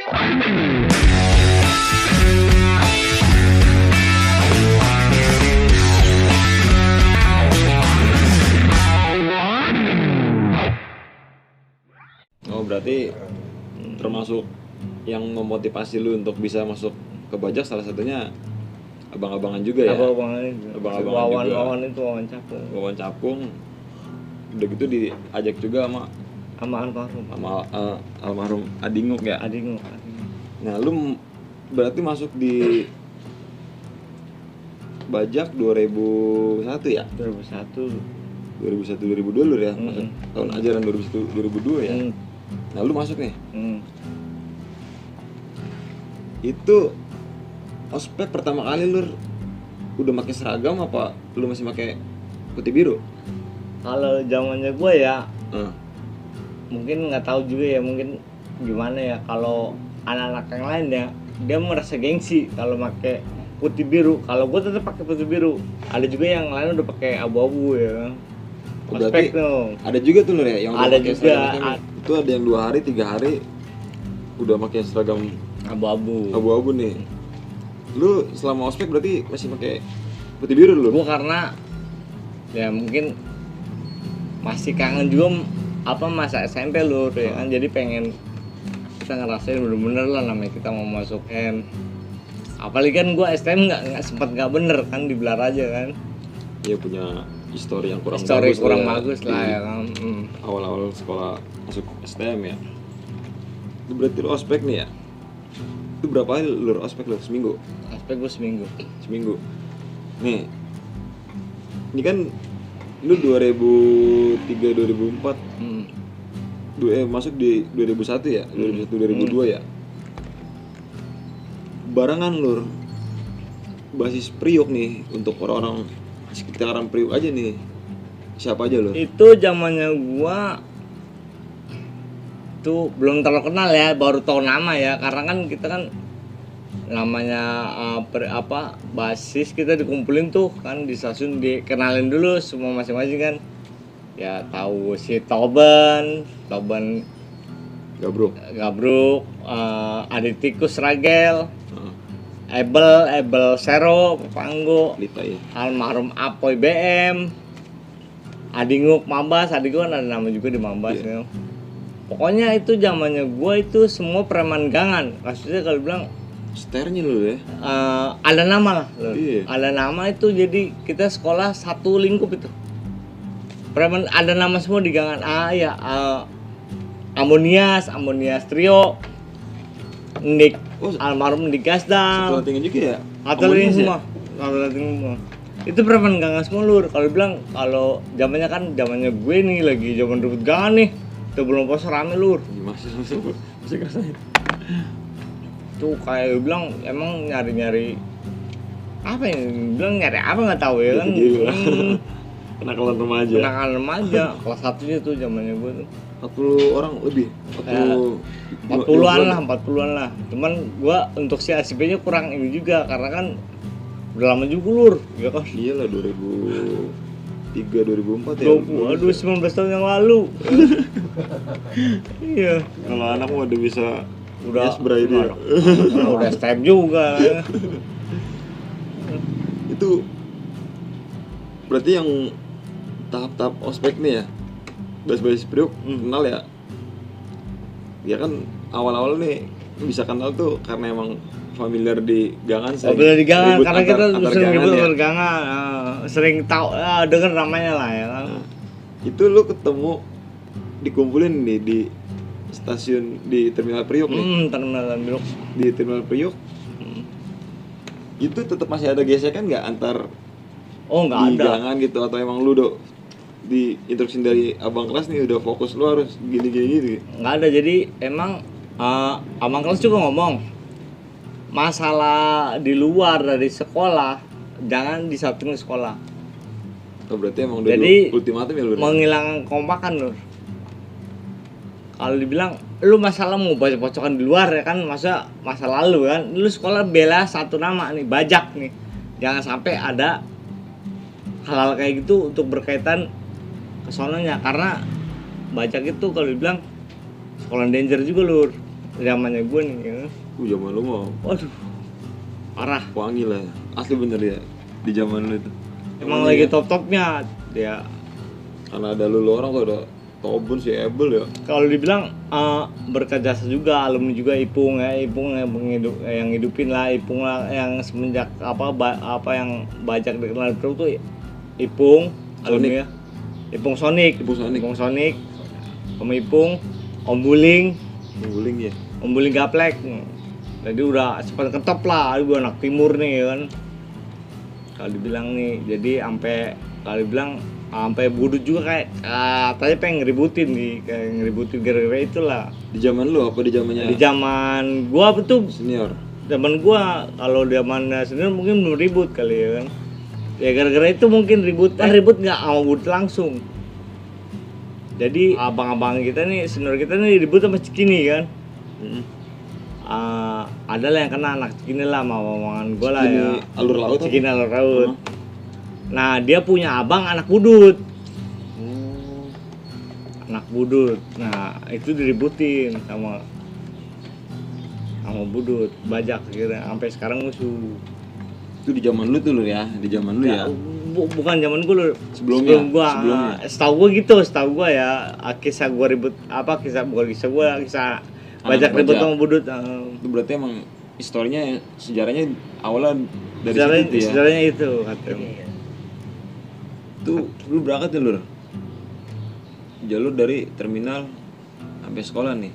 Oh berarti termasuk yang memotivasi lu untuk bisa masuk ke Bajak salah satunya abang-abangan juga ya? Abang-abangan juga. Wawan itu Wawan Capung. Wawan Capung. Udah gitu diajak juga sama almarhum Adinguk ya? Adinguk. Nah lu berarti masuk di Bajak 2001 ya? 2002 lur ya? Masuk tahun ajaran 2002 ya? Nah lu masuk nih? Itu ospek pertama kali lur udah pakai seragam apa lu masih pakai putih biru? Kalau zamannya gue ya mungkin nggak tahu juga ya, mungkin gimana ya, kalau anak-anak yang lain ya dia merasa gengsi kalau pakai putih biru. Kalau gue tetap pakai putih biru. Ada juga yang lain udah pakai abu-abu ya. Berarti ada juga tuh lur ya yang ada pakai juga seragam itu ada yang 2 hari 3 hari udah pakai seragam abu-abu nih. Lu selama ospek berarti masih pakai putih biru lu? Gua karena ya mungkin masih kangen juga masa SMP lu ya kan, jadi pengen kita ngerasain bener-bener lah namanya kita mau masuk M. Apalagi kan gua STM nggak bener kan, dibelar aja kan. Iya punya histori yang kurang bagus lah ya kan. Awal-awal sekolah masuk STM ya. Itu berarti lu ospek nih ya? Itu berapa kali lu ospek lu? Seminggu? Ospek gua seminggu. Nih, ini kan lu 2003 2004 masuk di 2001 ya? 2002 ya? Barangan lur basis Priok nih untuk orang-orang sekitaran Priok aja nih. Siapa aja lur? Itu zamannya gua tuh belum terlalu kenal ya, baru tahu nama ya, karena kan kita kan namanya basis kita dikumpulin tuh kan di stasiun, dikenalin dulu semua masing-masing kan. Ya tahu si Toben Gabruk, Aditikus Ragel, Ebel Sero, Panggo, Lita ya. almarhum Apoy BM, Adinguk Mambas, Adinguk kan ada nama juga di Mambas ya. Pokoknya itu zamannya gua itu semua preman gangan. Maksudnya kalau bilang Sternya lu ya? Ada nama lah. Iya. Ada nama itu, jadi kita sekolah satu lingkup itu. Preman ada nama semua di gangan. Amonias Trio, Ndik, almarhum Ndik Gasdam. Satu tinggi juga ya? Ateling semua. Itu preman gangan semua lur. Kalau bilang kalau zamannya gue nih lagi zaman rebut gangan nih. Itu belum pos rame lur. Masih ngerasain. Tuh kayak bilang emang nyari apa ya? Bilang nyari apa nggak tahu ya kan. Kenakalan remaja. Kelas 1-nya tuh zamannya gue tuh. 40 orang lebih. 40-an lah. Cuman gue untuk si ACP-nya kurang ini juga karena kan udah lama juga lur, ya kan? Iyalah 2003 2004 ya. Waduh 19 tahun yang lalu. Iya. Kalau anak mah udah bisa udah dia. Udah step juga. Itu berarti yang tahap-tahap ospek nih ya, basis Priok kenal ya. Ya kan awal-awal nih bisa kenal tuh karena emang familiar di gangan. Familiar di gangan karena kita sering ribut gangan, sering tahu denger namanya lah ya kan. Itu lu ketemu dikumpulin nih di stasiun di Terminal Priok nih. Terminal Priok. Di Terminal Priok. Itu tetap masih ada gesekan nggak antar nggak ada gangan gitu, atau emang lu udah di instruksi dari abang kelas nih udah fokus lu harus gini gitu? Nggak ada, jadi emang abang kelas juga ngomong masalah di luar dari sekolah jangan disatuin sekolah. Berarti emang udah ultimatum ya lu? Menghilangkan kompakan lu. Kalau dibilang lu masalah mau bocok-bocokan di luar ya kan, masa lalu kan, lu sekolah bela satu nama nih, Bajak nih, jangan sampai ada hal-hal kayak gitu untuk berkaitan ke sononya, karena Bajak itu kalau dibilang sekolah danger juga lur. zamannya gue nih ya. Zaman lu mah Waduh, parah. wangi lah ya. Asli bener ya di zaman lu itu. Emang lagi top-topnya dia. Karena ada lu orang tuh ada Tobun si Ebel ya. Kalau dibilang berkat jasa juga, alumni juga Ipung yang hidupin lah, Ipung lah yang semenjak apa yang bajak dikenal tuh Ipung, alumni ya. Ipung Sonic, Om Ipung, Om Buling ya. Om Buling Gaplek. Jadi udah sempat ketop lah, gue anak timur nih kan. Kalau dibilang nih, jadi sampai budut juga kayak tadi pengen ngeributin gara-gara itulah. Di zaman lu apa di zamannya? Di zaman gua tuh senior. Zaman gua kalau zamannya senior mungkin belum ribut kali ya kan. Ya gara-gara itu mungkin ribut nggak sama budut langsung. Jadi abang-abang kita nih, senior kita nih ribut sama Cikini kan. Ada lah yang kena anak Cikini lah sama omongan gua lah ya. Alur laut. Cikini alur laut. Nah dia punya abang anak budut. Anak budut. Nah itu diributin sama budut, bajak kira sampai sekarang musuh. Itu di zaman lu tuh Lur ya, di zaman lu ya. Bukan zaman gue Lur. Sebelumnya. Setahu gue ya, kisah gue ribut kisah bajak ribut sama budut. Itu berarti emang historinya sejarahnya awalnya dari situ ya. Sejarahnya itu katanya. Itu lu berangkat ya Lur? Jalur dari terminal sampai sekolah nih.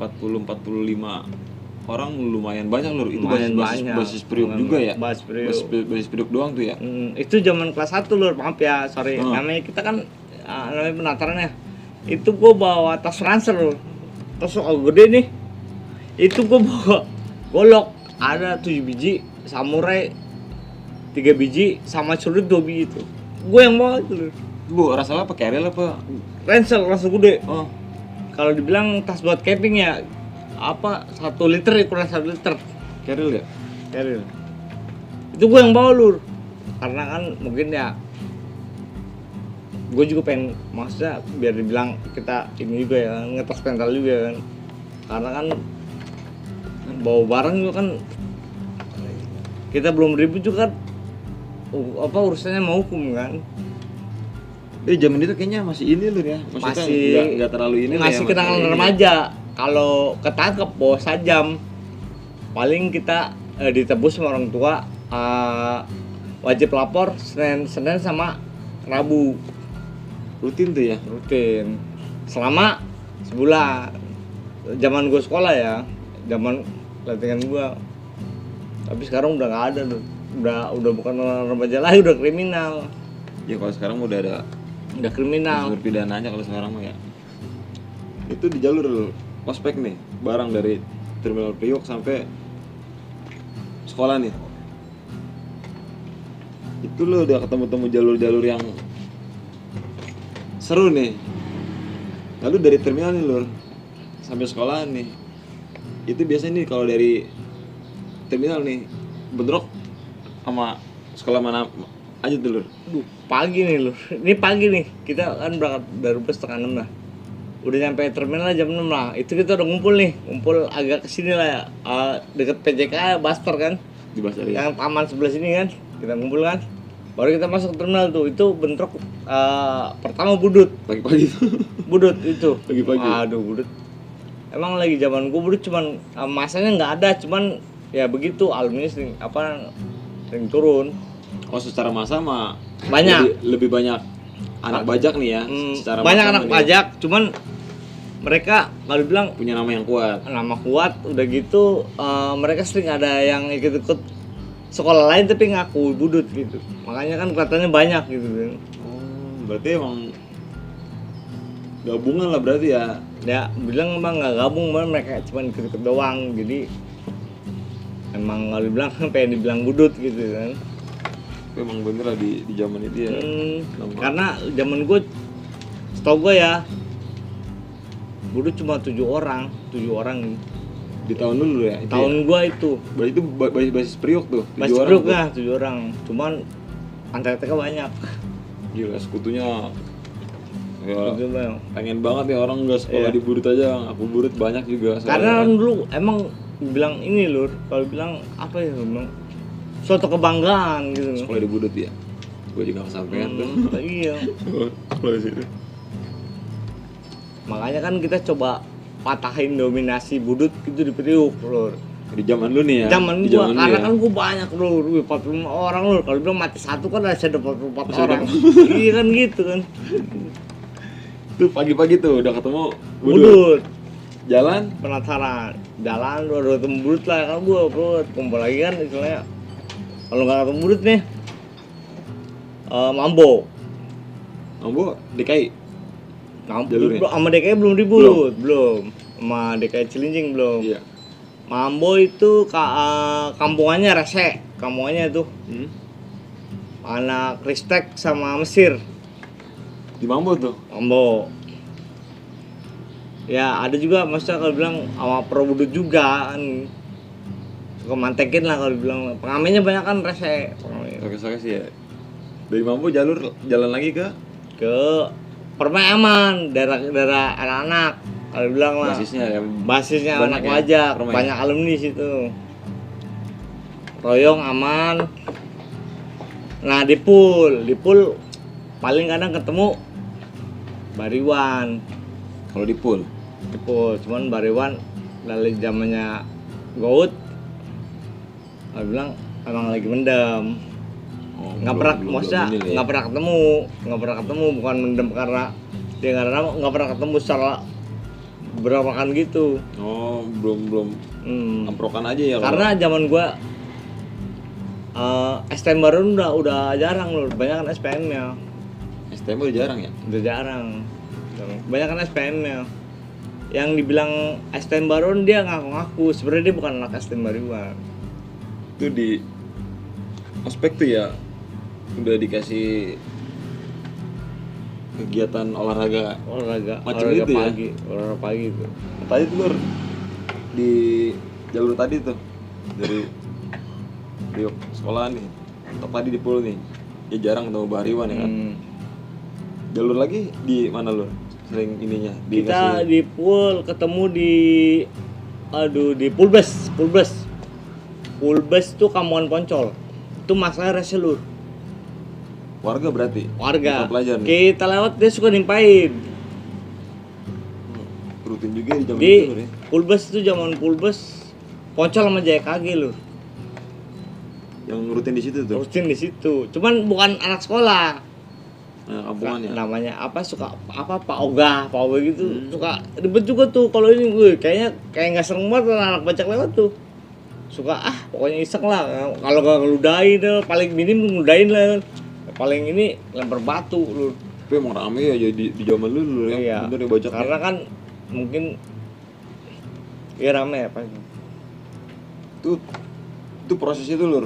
40-45 orang lumayan banyak Lur. Itu basis Priok juga ya? Basis Priok doang tuh ya? Itu zaman kelas 1 Lur, maaf ya, sorry. Namanya kita kan namanya penataran ya. Itu gua bawa tas Ransel Lur. Tas gede nih. Itu gua bawa golok, ada 7 biji, samurai 3 biji, sama celurit 2 biji itu. Gue yang bawa itu. Bu, rasanya apa? Carrier apa? Ransel gede. Oh. Kalau dibilang tas buat camping ya 1 liter ya, kurang 1 liter. Carrier ya? Carrier. Itu gue yang bawa Lur. Karena kan mungkin ya gue juga pengen, maksudnya biar dibilang kita ini juga ya, ngetos mental juga kan. Karena kan bawa barang juga kan kita belum ribut juga kan. Urusannya mau hukum kan. Zaman itu kayaknya masih ini Lur ya. Maksudnya enggak terlalu ini masih ya, kenangan remaja. Kalau ketangkep bawa sajam paling kita ditebus sama orang tua, wajib lapor Senin sama Rabu. Rutin tuh ya? Rutin. Selama sebulan. Zaman gue sekolah ya, zaman latihan gue. Tapi sekarang udah nggak ada tuh. Udah bukan orang remaja lagi, udah kriminal. Ya kalau sekarang udah kriminal. Unsur pidananya kalau sekarang mah ya. Itu di jalur ospek nih, barang dari terminal Priok sampai sekolah nih. Itu lo udah ketemu jalur-jalur yang seru nih. Lalu dari terminal nih Lur sampai sekolah nih. Itu biasanya nih kalau dari terminal nih bentrok sama sekolah mana aja tuh Lur? Pagi nih Lur. Ini pagi nih. Kita kan berangkat dari bus 5:30 lah. Udah nyampe terminal jam 6 lah. Itu kita udah ngumpul agak kesini lah ya. Deket PJK Baster kan. Di Baster ya. Yang taman sebelah sini kan. Kita ngumpul kan. Baru kita masuk ke terminal tuh. Itu bentrok pertama budut. Pagi-pagi tuh. Budut itu. Pagi-pagi. Aduh budut. Emang lagi zaman gua budut cuman masanya nggak ada, cuman ya begitu alumni sering turun. Oh secara masa mah banyak. Lebih banyak anak bajak nih ya. Secara banyak anak bajak, cuman mereka kalau bilang punya nama yang kuat. Nama kuat, udah gitu mereka sering ada yang ikut-ikut sekolah lain tapi ngaku budut gitu. Makanya kan kelihatannya banyak gitu kan. Berarti emang gabungan lah berarti ya. Ya bilang emang nggak gabung, mereka cuma ikut-ikut doang. Jadi emang kalau dibilang pengen dibilang budut gitu kan. Emang bener lah di zaman itu ya. Karena zaman gue, setahu gue ya, budut cuma 7 orang. Di tahun dulu ya? Tahun ya? Gue itu. Berarti itu basis Priok tuh? Basis Priok lah, 7 orang. Cuman antar TK banyak. Gila, sekutunya Ya, Gitu, Bang. pengen banget ya orang nggak sekolah Iya. di Burut aja, aku Burut banyak juga. Karena soalnya. dulu emang bilang ini lur, kalau bilang apa ya bang, suatu kebanggaan gitu. Sekolah di Burut ya, gue juga nggak kesampean tuh. Iya. Sekolah di situ. Makanya kan kita coba patahin dominasi budut itu di Priuk lur. Di zaman lu nih ya. Zaman di gua zaman lu karena ya. kan gua banyak lur, 45 orang lur. Kalau bilang mati satu kan ada 44 orang. Iya kan gitu kan. Tuh pagi-pagi tuh udah ketemu Budut. Budut. Jalan Penasaran. Jalan udah ketemu budut lah kan gua bro. Kumpul lagi kan istilahnya. Kalau nggak ketemu budut nih, Mambo. Ambo DKI. Jalurnya? Sama DKI belum ribut, belum. Sama DKI Cilincing belum. Iya. Mambo itu kampungannya rese, kampungannya tuh anak Kristek sama Mesir. Di Mambo tuh. Mambo. Ya ada juga maksudnya kalau bilang sama Probudut juga kan. Suka mantekin lah kalau bilang. Pengamennya banyak kan rese. Oke sih ya. Dari Mambo jalan lagi ke Ke Permai daerah anak-anak. Kalau bilang lah. Basisnya banyak anak ya, wajak, Permai. banyak alumni situ. Royong aman. Nah di pool paling kadang ketemu Bariwan. kalau di pool. Di pool, cuman Bariwan dari zamannya Gout. Kalau bilang emang lagi mendem. Oh, Nggak pernah, maksudnya nggak pernah ketemu, bukan mendem karena dia nggak pernah ketemu secara berawakan gitu. Oh, belum amprokan aja ya. Karena zaman gua STM baru udah jarang loh, banyak kan SPM-nya. STM udah jarang ya. Udah jarang. Banyak kan SPM-nya. Yang dibilang STM baru dia ngaku-ngaku, sebenarnya dia bukan anak STM baruan. Itu di ospek tuh ya udah dikasih kegiatan olahraga macam olahraga itu ya? pagi, olahraga pagi itu. tadi tuh Lur, di jalur tadi tuh dari sekolah nih untuk tadi di pool nih ya jarang ketemu Bariwan ya kan. Jalur lagi di mana Lur sering ininya Kita di pool ketemu di Pulbes tuh Kamuan Poncol. Itu masalah rese lur. warga berarti Warga. bukan pelajar nih. Kita lewat dia suka nimpain. Rutin juga di jam Di itu Lur ya. Pulbes itu zaman Pulbes Poncol sama Jaya KG lur. Yang rutin di situ tuh. Rutin di situ. Cuman bukan anak sekolah. Nah, kampungannya. Namanya apa suka Pak Oga gitu. Suka ribet juga tuh kalau ini gue kayak nggak serem banget anak bacak lewat tuh. Suka pokoknya iseng lah. Kalau gak ngeludahin paling minim ngeludahin lah. Paling ini lempar batu lur. Tapi emang rame ya jadi di zaman lu Lur ya. Iya. Bener ya bacaknya. Karena kan mungkin ya rame ya pasti. Itu prosesnya tuh Lur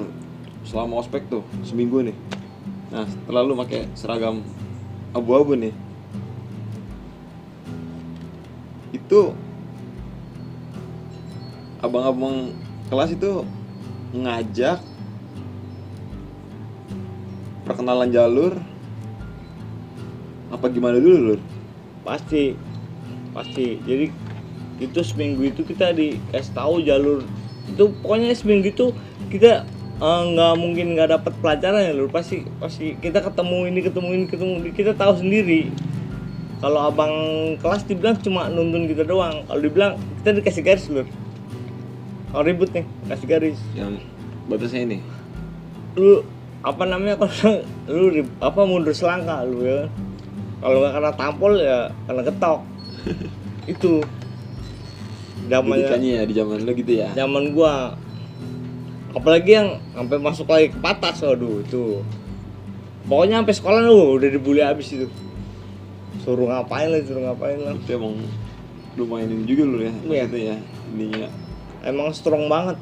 selama ospek tuh seminggu nih. Nah setelah lu pakai seragam abu-abu nih, itu abang-abang kelas itu ngajak perkenalan jalur apa gimana dulu Lur? Pasti jadi itu seminggu itu kita dikasih tahu jalur itu, pokoknya seminggu itu kita nggak mungkin nggak dapat pelajaran ya lur. Pasti kita ketemu ini kita tahu sendiri. Kalau abang kelas dibilang cuma nuntun kita doang, kalau dibilang kita dikasih garis lur. Kalau ribut nih kasih garis Yang batasnya ini. lu apa namanya, kalau lu mundur selangkah lu ya. Kalau nggak kena tampol ya kena ketok. Itu Didikannya ya di zaman lu gitu ya. zaman gua, apalagi yang sampai masuk lagi ke patas, waduh itu pokoknya sampai sekolah lu udah dibully abis itu. Suruh ngapain lah Itu emang lumayan ini juga lu ya. Iya. Maksudnya ya ininya. Emang strong banget.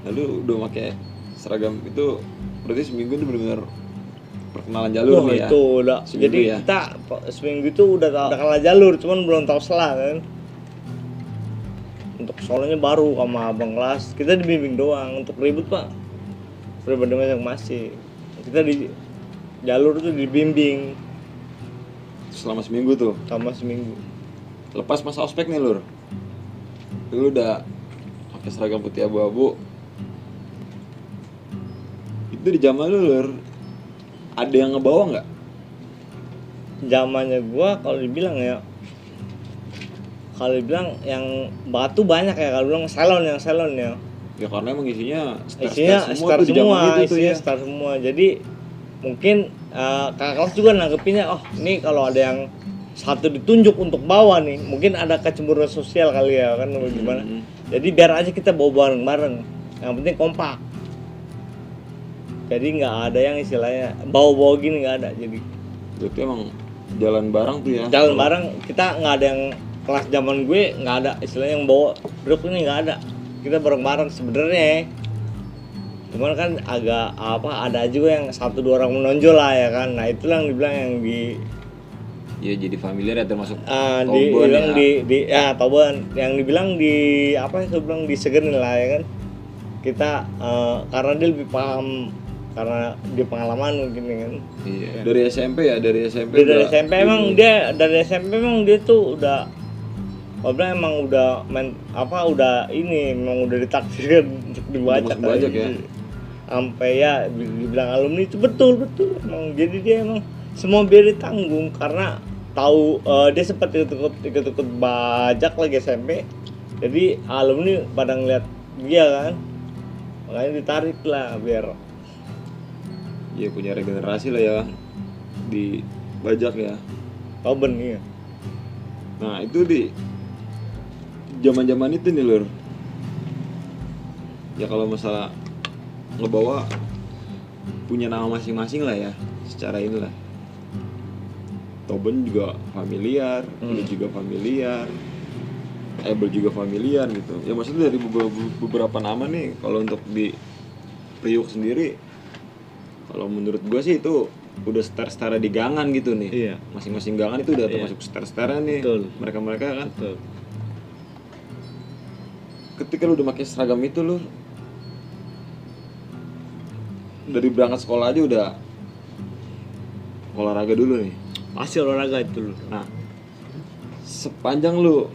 Lalu udah pakai seragam itu berarti seminggu itu benar-benar perkenalan jalur nih ya. Itu udah Seminggu jadi ya. kita seminggu itu udah kenal jalur, cuman belum tahu selah kan. Untuk soalnya baru sama abang kelas kita dibimbing doang. Untuk ribut pak pribadi masing-masing, kita di jalur itu dibimbing selama seminggu tuh. Sama seminggu. Lepas masa ospek nih lur, lu udah pakai seragam putih abu-abu. Itu di zaman lu lur, ada yang ngebawa nggak? Zamannya gua kalau dibilang ya, yang batu banyak ya, kalau bilang salon ya. Ya karena emang isinya Isinya star star tuh di zaman semua, itu tuh isinya ya. star semua. Jadi mungkin kakak kelas juga nanggepinnya, oh ini kalau ada yang satu ditunjuk untuk bawa nih, mungkin ada kecemburuan sosial kali ya kan, gimana. Jadi biar aja kita bawa bareng-bareng, yang penting kompak. Jadi nggak ada yang istilahnya bawa-bawa gini, nggak ada. Jadi Berarti emang jalan bareng tuh ya. jalan bareng, kita nggak ada yang kelas zaman gue nggak ada istilahnya yang bawa truk ini, nggak ada. Kita bareng-bareng sebenarnya. Cuman kan agak ada juga yang 1-2 orang menonjol lah ya kan. Nah itulah yang dibilang yang Ya jadi familiar ya, termasuk dibilang Tobon yang dibilang itu bilang disegerin lah ya kan. Kita karena dia lebih paham, karena dia pengalaman mungkin kan. Iya. Dari SMP ya, dari SMP emang dia tuh udah emang udah memang udah ditakdirkan untuk dibajak ya. Sampai ya dibilang alumni itu betul emang. Jadi dia emang semua biaya ditanggung karena tahu dia sempat ikut bajak lagi SMP. Jadi alumni pada ngeliat dia kan, makanya ditarik lah biar ya punya regenerasi lah ya di bajak ya. Toben ya. Nah itu di zaman itu nih lur, ya kalau masalah ngebawa punya nama masing-masing lah ya, secara inilah. Toben juga familiar, lu juga familiar, Abel juga familiar gitu. Ya maksudnya dari beberapa nama nih, kalau untuk di Priuk sendiri, kalau menurut gua sih itu udah star-star di gangan gitu nih. Iya. Masing-masing gangan itu udah termasuk star-starnya nih. Betul. Mereka kan. Betul. Ketika lu udah pakai seragam itu lu dari berangkat sekolah aja udah olahraga dulu nih. Pasti olahraga itu loh. Nah, sepanjang lu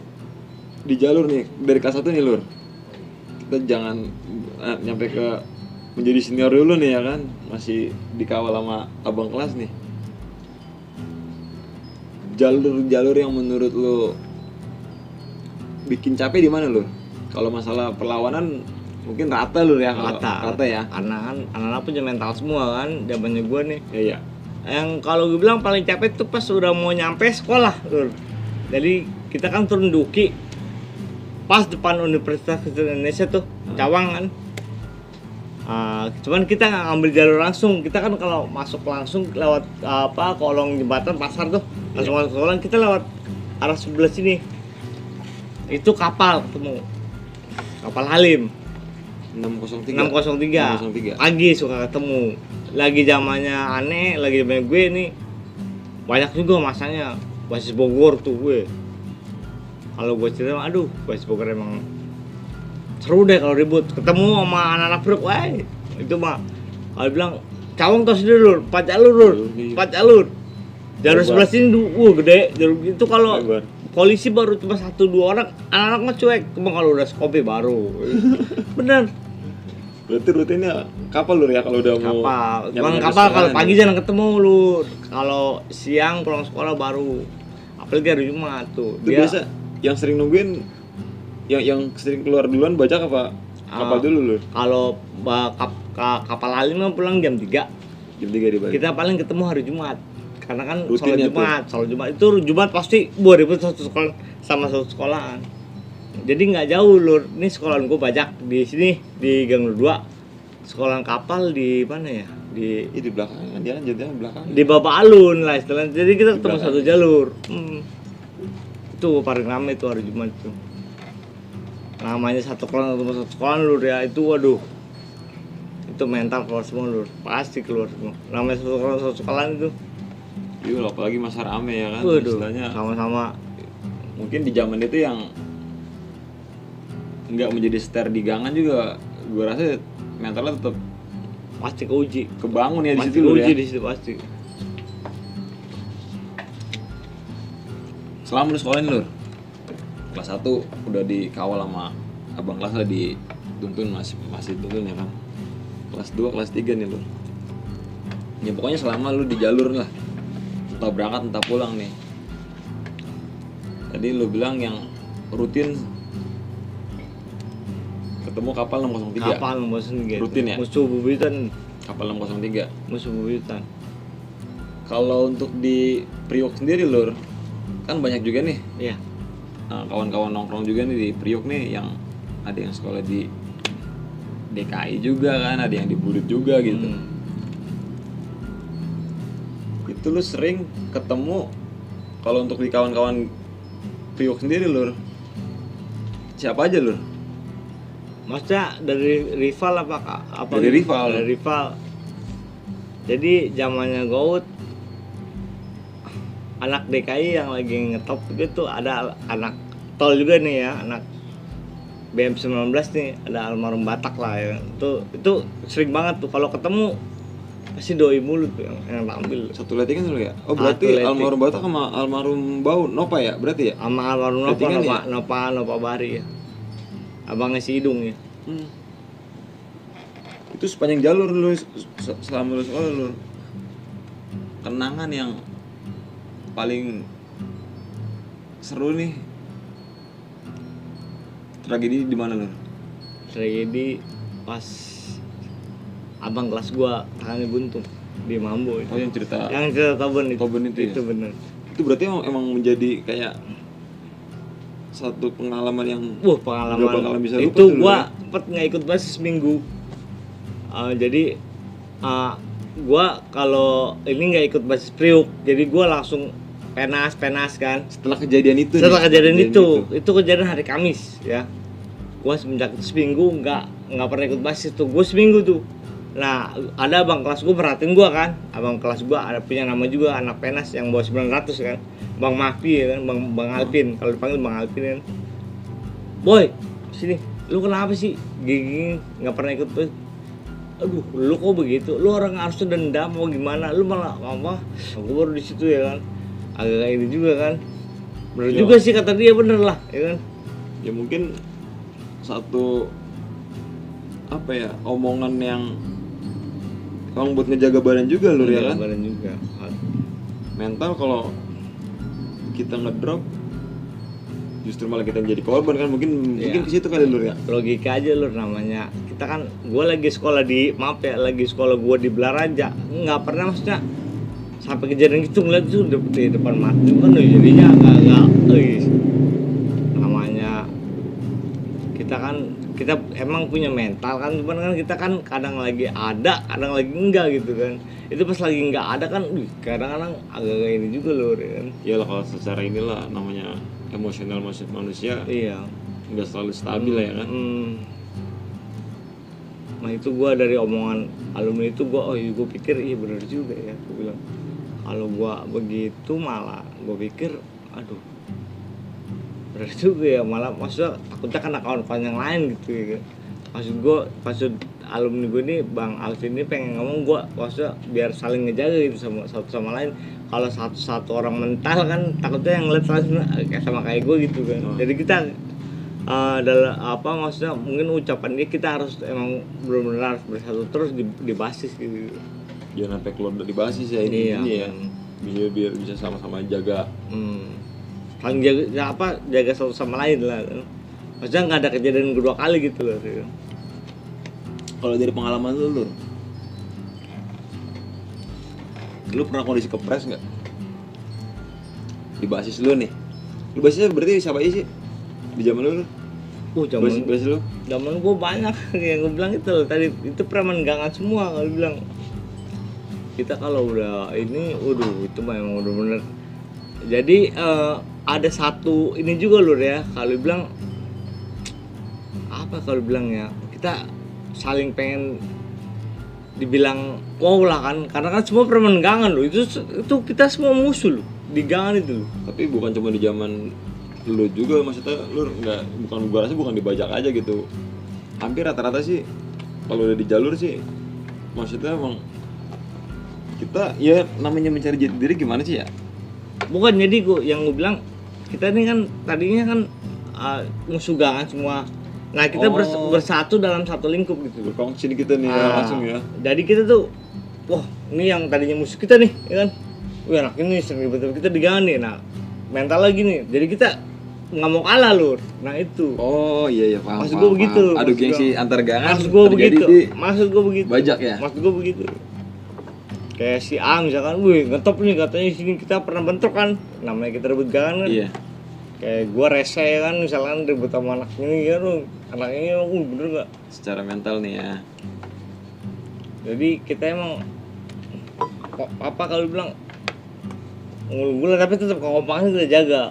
di jalur nih dari kelas 1 nih lur, kita jangan nyampe ke menjadi senior dulu nih ya kan, masih dikawal sama abang kelas nih. Jalur yang menurut lu bikin capek di mana lur? Kalau masalah perlawanan mungkin rata lur ya, rata ya. Karena kan anak-anak punya mental semua kan, zamannya gue nih. Iya. Yang kalau gue bilang paling capek tuh pas udah mau nyampe sekolah lur. Jadi kita kan turun Duki, pas depan Universitas Indonesia tuh, Cawang kan. Cuman kita nggak ngambil jalur langsung, kita kan kalau masuk langsung lewat kolong jembatan pasar tuh, langsung masuk sekolah, kita lewat arah sebelah sini. Itu kapal ketemu, kapal Halim 603. Pagi suka ketemu. Lagi zamannya aneh, lagi zamannya gue nih banyak juga masanya basis Bogor tuh gue. Kalau gue cerita, aduh basis Bogor emang seru deh kalau ribut, ketemu sama anak-anak Priuk, wah itu mah kalau bilang Cawang tos dulu, 4 jalur. Jalur sebelah sini gede, jalur itu kalau polisi baru cuma 1-2 orang, anak-anak mah cuek, cuma kalau udah skopi baru. Bener. Berarti rutinnya kapal lur ya kalau udah mau kapal kalau pagi jangan ketemu lur, kalau siang pulang sekolah baru, apalagi hari Jumat tuh. Itu dia biasa yang sering nungguin, yang sering keluar duluan baca apa kapal dulu lur? Kalau kapal Halim mah pulang jam 3 dibagi. Kita paling ketemu hari Jumat karena kan sholat Jumat itu Jumat pasti ribut satu sekolah sama satu sekolahan. Jadi nggak jauh lur, ini sekolahan gue bajak di sini di Gang 2, sekolahan kapal di mana ya, di belakang kan, jalan belakang di Baba Alun lah istilahnya. Jadi kita ketemu satu jalur. Itu paling ramai itu hari Jumat itu, namanya satu sekolahan lur ya, itu waduh itu mental keluar semua lur, pasti keluar semua, namanya satu sekolahan itu. Iya, apalagi masa rame ya kan. Waduh, istilahnya sama-sama. Mungkin di zaman itu yang nggak menjadi star di gangan juga, gue rasa mentalnya tetap pasti keuji, kebangun ya di situ lur ya. Di situ pasti. selama lu sekolah nih Lur, kelas 1 udah dikawal sama abang kelas lah, dituntun masih tuntun ya kan. Kelas 2, kelas 3 nih Lur. Ya pokoknya selama lu di jalur lah, entah berangkat entah pulang nih. Tadi lu bilang yang rutin ketemu kapal 603. Kapal 603 Rutin ya? Musuh bubuyutan. Kapal 603. Musuh bubuyutan. Kalau untuk di Priok sendiri Lur, kan banyak juga nih Iya. kawan-kawan nongkrong juga nih di Priok nih, yang ada yang sekolah di DKI juga kan, ada yang di Burit juga gitu. Itu lu sering ketemu kalau untuk di kawan-kawan Priok sendiri Lur, siapa aja Lur? Maksudnya dari rival apa Dari rival. Dari rival. Jadi zamannya Gout, anak DKI yang lagi ngetop gitu, ada anak tol juga nih ya, anak BM19 nih, ada almarhum Batak lah ya. Itu sering banget tuh kalau ketemu pasti doi mulu tuh yang tampil. Satu lettingan dulu ya? Oh berarti Atletik. almarhum Batak sama almarhum Bau Nopa ya berarti ya? Sama almarhum Lettingan ya? Nopa Bari ya. Abangnya si Idung ya. Itu sepanjang jalur lu selama lu sekolah lu, kenangan yang paling seru nih, tragedi di mana lu? Tragedi pas abang kelas gua tangannya buntung di Mambo itu. Oh yang cerita Yang cerita Toben itu. Toben itu ya? Itu bener. Itu berarti emang menjadi kayak satu pengalaman yang nggak Pengalaman bakalan bisa lupa itu tuh lu gua ya? sempet nggak ikut basis seminggu. Jadi gua kalau ini nggak ikut basis Priuk, jadi gua langsung penas kan. Setelah kejadian itu Setelah nih, kejadian itu kejadian hari Kamis ya. Gua semenjak itu seminggu nggak pernah ikut basis tuh. Gua seminggu tuh. Nah, ada abang kelas gua perhatiin gua kan. Abang kelas gua ada punya nama juga, anak penas yang bawa 900 kan. Bang Mahfi ya kan, Bang Alvin. Kalau dipanggil Bang Alvin kan. Boy, sini. Lu kenapa sih? Gigi nggak pernah ikut basis. Aduh, lu kok begitu? Lu orang harusnya dendam mau gimana? Lu malah apa? Aku baru di situ ya kan. Agak ini juga kan. Bener Iya. juga sih kata dia, bener lah, ya kan. ya mungkin satu apa ya, omongan yang emang buat ngejaga badan juga Lur ya kan. Badan juga. Mental kalau kita ngedrop justru malah kita jadi korban kan, mungkin Iya. ke situ kali Lur ya. Logika aja Lur namanya. Kita kan gua lagi sekolah lagi sekolah gua di Belaraja. Nggak pernah maksudnya sampai kejadian gitu ngeliat itu di depan mata kan jadinya agak namanya kita emang punya mental kan, cuman kan kita kan kadang lagi ada, kadang lagi enggak gitu kan. Itu pas lagi enggak ada kan kadang-kadang agak ini juga Lur ya kan. Iyalah kalau secara inilah namanya emosional manusia Iya. nggak selalu stabil ya kan. Nah itu gue dari omongan alumni itu gue pikir iya benar juga ya, gue bilang kalau gue begitu malah gue pikir aduh benar juga ya, malah maksudnya takutnya kena kawan-kawan yang lain gitu ya kan. Maksud alumni gue ini Bang Alvin ini pengen ngomong gue maksudnya biar saling ngejaga gitu sama satu sama lain. Kalau satu orang mental kan takutnya yang ngeliat sama kayak gue gitu kan. Jadi kita dalam apa maksudnya mungkin ucapan dia kita harus emang benar-benar harus bersatu terus di basis gitu. Jangan sampai keluar dari basis ya ini ya. Biar bisa sama-sama jaga. Saling jaga satu sama lain lah. Maksudnya nggak ada kejadian kedua kali gitu loh. Kalau dari pengalaman lu pernah kondisi kepres nggak? Di basis lu nih. Lu basisnya berarti siapa aja sih? Di zaman lu? Basis lu? Zaman gua banyak yang gua bilang itu loh, tadi itu preman gangan semua kalau bilang. Kita kalau udah ini itu memang udah bener. Jadi ada satu ini juga Lur ya, kalau bilang apa kalau bilang ya, kita saling pengen dibilang wow lah kan, karena kan semua preman gangan loh, itu kita semua musuh loh di gangan itu loh. Tapi bukan cuma di zaman lu juga, maksudnya lu gua rasa bukan dibajak aja gitu. Hampir rata-rata sih kalau udah di jalur sih, maksudnya emang kita ya namanya mencari jati diri gimana sih ya? Bukan, jadi yang gue bilang kita ini kan tadinya kan musuh gangan semua. Nah kita bersatu dalam satu lingkup gitu. Berkongsi nih kita nih langsung ya. Jadi kita tuh, wah ini yang tadinya musuh kita nih, ya kan? Wih anak ini sering ribet, kita digangan nih. Nah mental lagi nih, jadi kita nggak mau kalah lur. Nah itu. Oh iya paham. Maksud gue begitu. Aduh gengsi antar gangan. Maksud gue begitu. Maksud gue begitu. Bajak ya. Maksud gue begitu. Kayak si A misalkan, wih ngetop nih katanya di sini kita pernah bentrok kan, namanya kita rebut gangan kan. Iya. Kayak gue rese kan, misalkan ribut sama anak ini kan, anak ini bener nggak? Secara mental nih ya. Jadi kita emang apa kalau bilang ngulung-ngulung tapi tetap kekompakan kita jaga.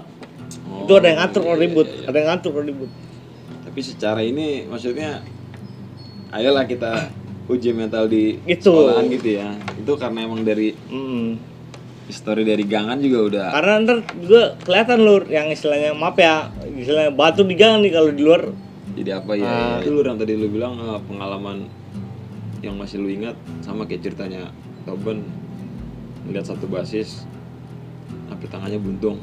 Itu ada yang ngatur kalau ribut, ada yang ngatur kalau ribut. Tapi secara ini maksudnya, ayolah kita uji mental di gitu. Sekolahan gitu ya. Itu karena emang dari histori dari gangan juga udah. Karena ntar juga kelihatan lur yang istilahnya maaf ya, istilahnya batu di gangan nih kalau di luar. Jadi apa ya? Itu lur yang tadi lu bilang pengalaman yang masih lu ingat sama kayak ceritanya Toben ngeliat satu basis tapi tangannya buntung.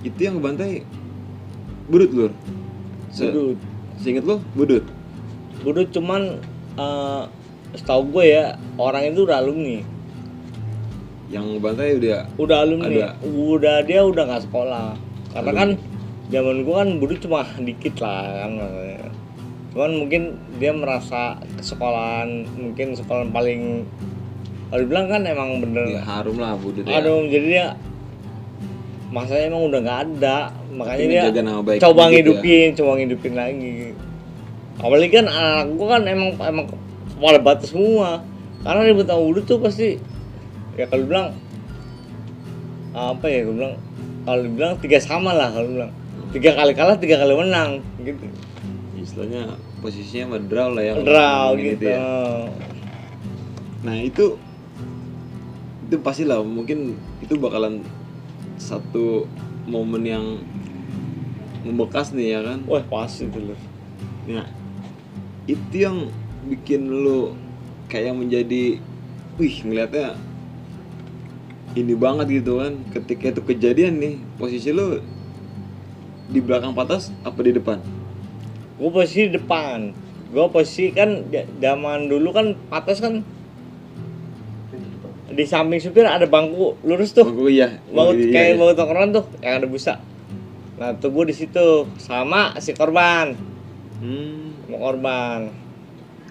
Itu yang ngebantai budut lur. Budut. Seinget lu budut. Budut cuman setahu gue ya orang itu udah alumni. Yang ngebantai udah alumni. Dia udah nggak sekolah. Karena kan zaman gue kan budut cuma dikit lah kan. Cuman mungkin dia merasa sekolahan mungkin sekolahan paling kalau dibilang kan emang bener ya, harum lah budut ya. Harum jadi dia masanya emang udah nggak ada, makanya dia coba ngidupin lagi. Apalagi kan anak gua kan emang kepala batu semua. Karena ribut sama budut tuh pasti ya kalau bilang apa ya, gua bilang kalau dibilang 3 sama lah kalau bilang. 3 kali kalah 3 kali menang gitu. Istilahnya posisinya draw lah ya. Draw gitu ya. Nah itu pastilah mungkin itu bakalan satu momen yang membekas nih ya kan. Wah pasti itu loh. Nah itu yang bikin lu kayak menjadi ngeliatnya ini banget gitu kan. Ketika itu kejadian nih, posisi lu di belakang patas apa di depan? Gue posisi di depan. Gue posisi kan zaman dulu kan patas kan di samping supir ada bangku lurus tuh. Bangku iya. Kayak bangku tongkrongan tuh yang ada busa. Nah tuh gue di situ sama si korban. Sama korban.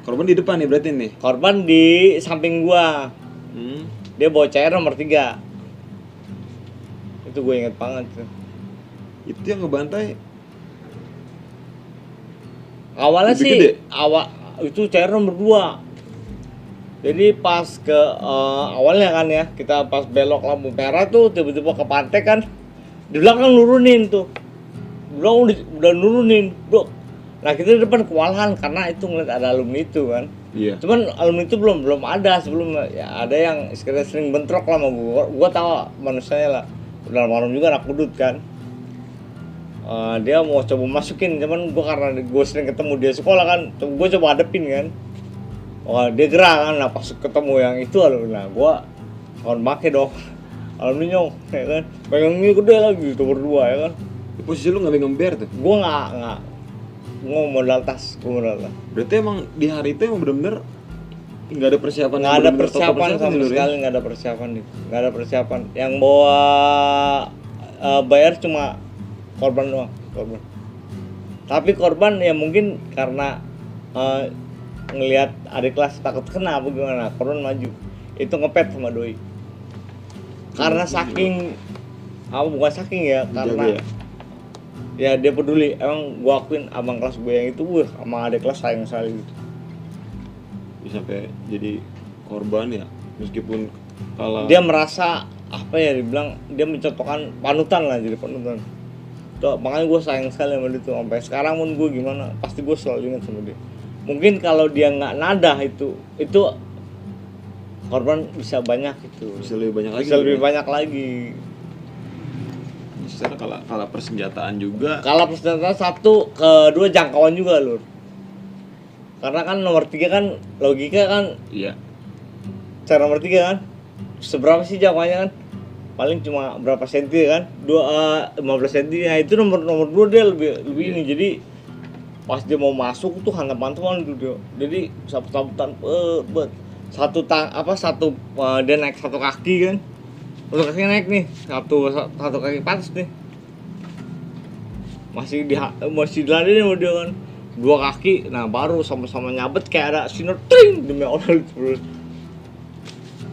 Korban di depan nih berarti nih. Korban di samping gua. Dia bawa cair nomor 3. Itu gue inget banget tuh. Itu yang ngebantai. Awalnya sih itu cair nomor 2. Jadi pas ke awalnya kan ya, kita pas belok lampu merah tuh tiba-tiba ke pantai kan. Di belakang nurunin tuh. Udah nurunin, bro. Nah kita di depan kewalahan karena itu ngeliat ada alumni itu kan. Iya. Cuman alumni itu belum ada sebelum ya ada yang sekedar sering bentrok lah sama gua tahu manusianya lah. Dalam malam juga anak budut kan. Dia mau coba masukin, cuman gua karena gua sering ketemu dia sekolah kan, gua coba hadepin kan. Dia gerak kan, nah pas ketemu yang itu alumni, nah gua kawan make dong. Alumni nyong, ya kan. Pegangnya gede lagi, nomor 2 ya kan. Posisi lu nggak ngember tuh? Gua nggak. Gua modal tas. Berarti emang di hari itu emang bener-bener nggak ada persiapan. Nggak ada persiapan sama sekali, nggak ada persiapan nih. Nggak ada persiapan. Yang bawa bayar cuma korban doang, korban. Tapi korban ya mungkin karena ngelihat adik kelas takut kena apa gimana, korban maju. Itu ngepet sama doi. Karena saking bukan saking ya, karena ya dia peduli. Emang gua akuin abang kelas gue yang itu sama adik kelas sayang sekali gitu. Bisa sampai jadi korban ya, meskipun kalau dia merasa apa ya, dibilang dia mencontohkan panutan lah, jadi panutan. Tuh, makanya gue sayang sekali sama dia tuh. Sampai sekarang pun gue gimana, pasti gue selalu ingat sama dia. Mungkin kalau dia nggak nada itu korban bisa banyak itu. Bisa lebih banyak lagi. Secara kalah persenjataan juga. Kalah persenjataan 1, kedua jangkauan juga lur. Karena kan nomor 3 kan logika kan. Iya. Cara nomor 3 kan. Seberapa sih jangkauannya kan? paling cuma berapa senti kan, 15 senti. Nah itu nomor 2 dia lebih ini. Jadi pas dia mau masuk tuh hantam-hantaman tuh dia. Jadi sabut-sabutan satu dia naik satu kaki kan, satu kaki naik nih, satu kaki patas nih, masih diladenin sama dia kan, dua kaki. Nah baru sama-sama nyabet kayak ada sinar tring demi Allah terus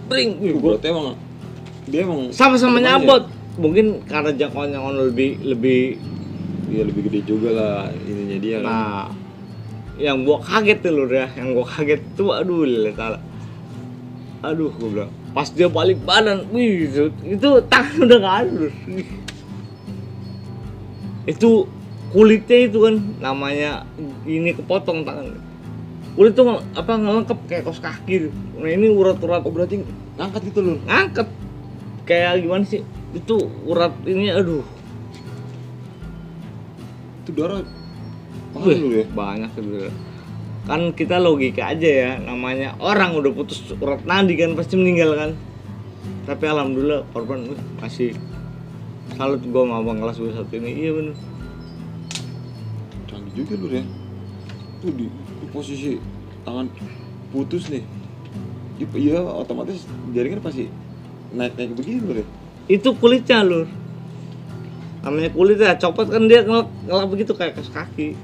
tring. Berarti dia emang sama-sama nyabot. Mungkin karena jangkauannya lebih dia lebih gede juga lah ininya dia kan. Nah yang gua kaget tuh lur ya, tuh aduh lihat, aduh gua bilang pas dia balik badan, wih itu tangan udah nggak ada lur. Itu kulitnya itu kan namanya ini kepotong tangan, kulit tuh ngelengkap kayak kaos kaki. Nah ini urat-urat. Oh berarti ngangkat gitu loh? Ngangkat kayak gimana sih itu urat ini, aduh itu darah banyak dulu ya? Banyak gitu kan. Kita logika aja ya, namanya orang udah putus urat nadi kan pasti meninggal kan, tapi alhamdulillah korban masih. Salut gua sama abang kelas gue satu ini. Iya bener, canggih juga lu ya. Tuh di posisi tangan putus nih, iya otomatis jaringan pasti naik begini lur ya. Itu kulitnya lur, namanya kulitnya copot kan, dia ngelap begitu kayak kaos kaki.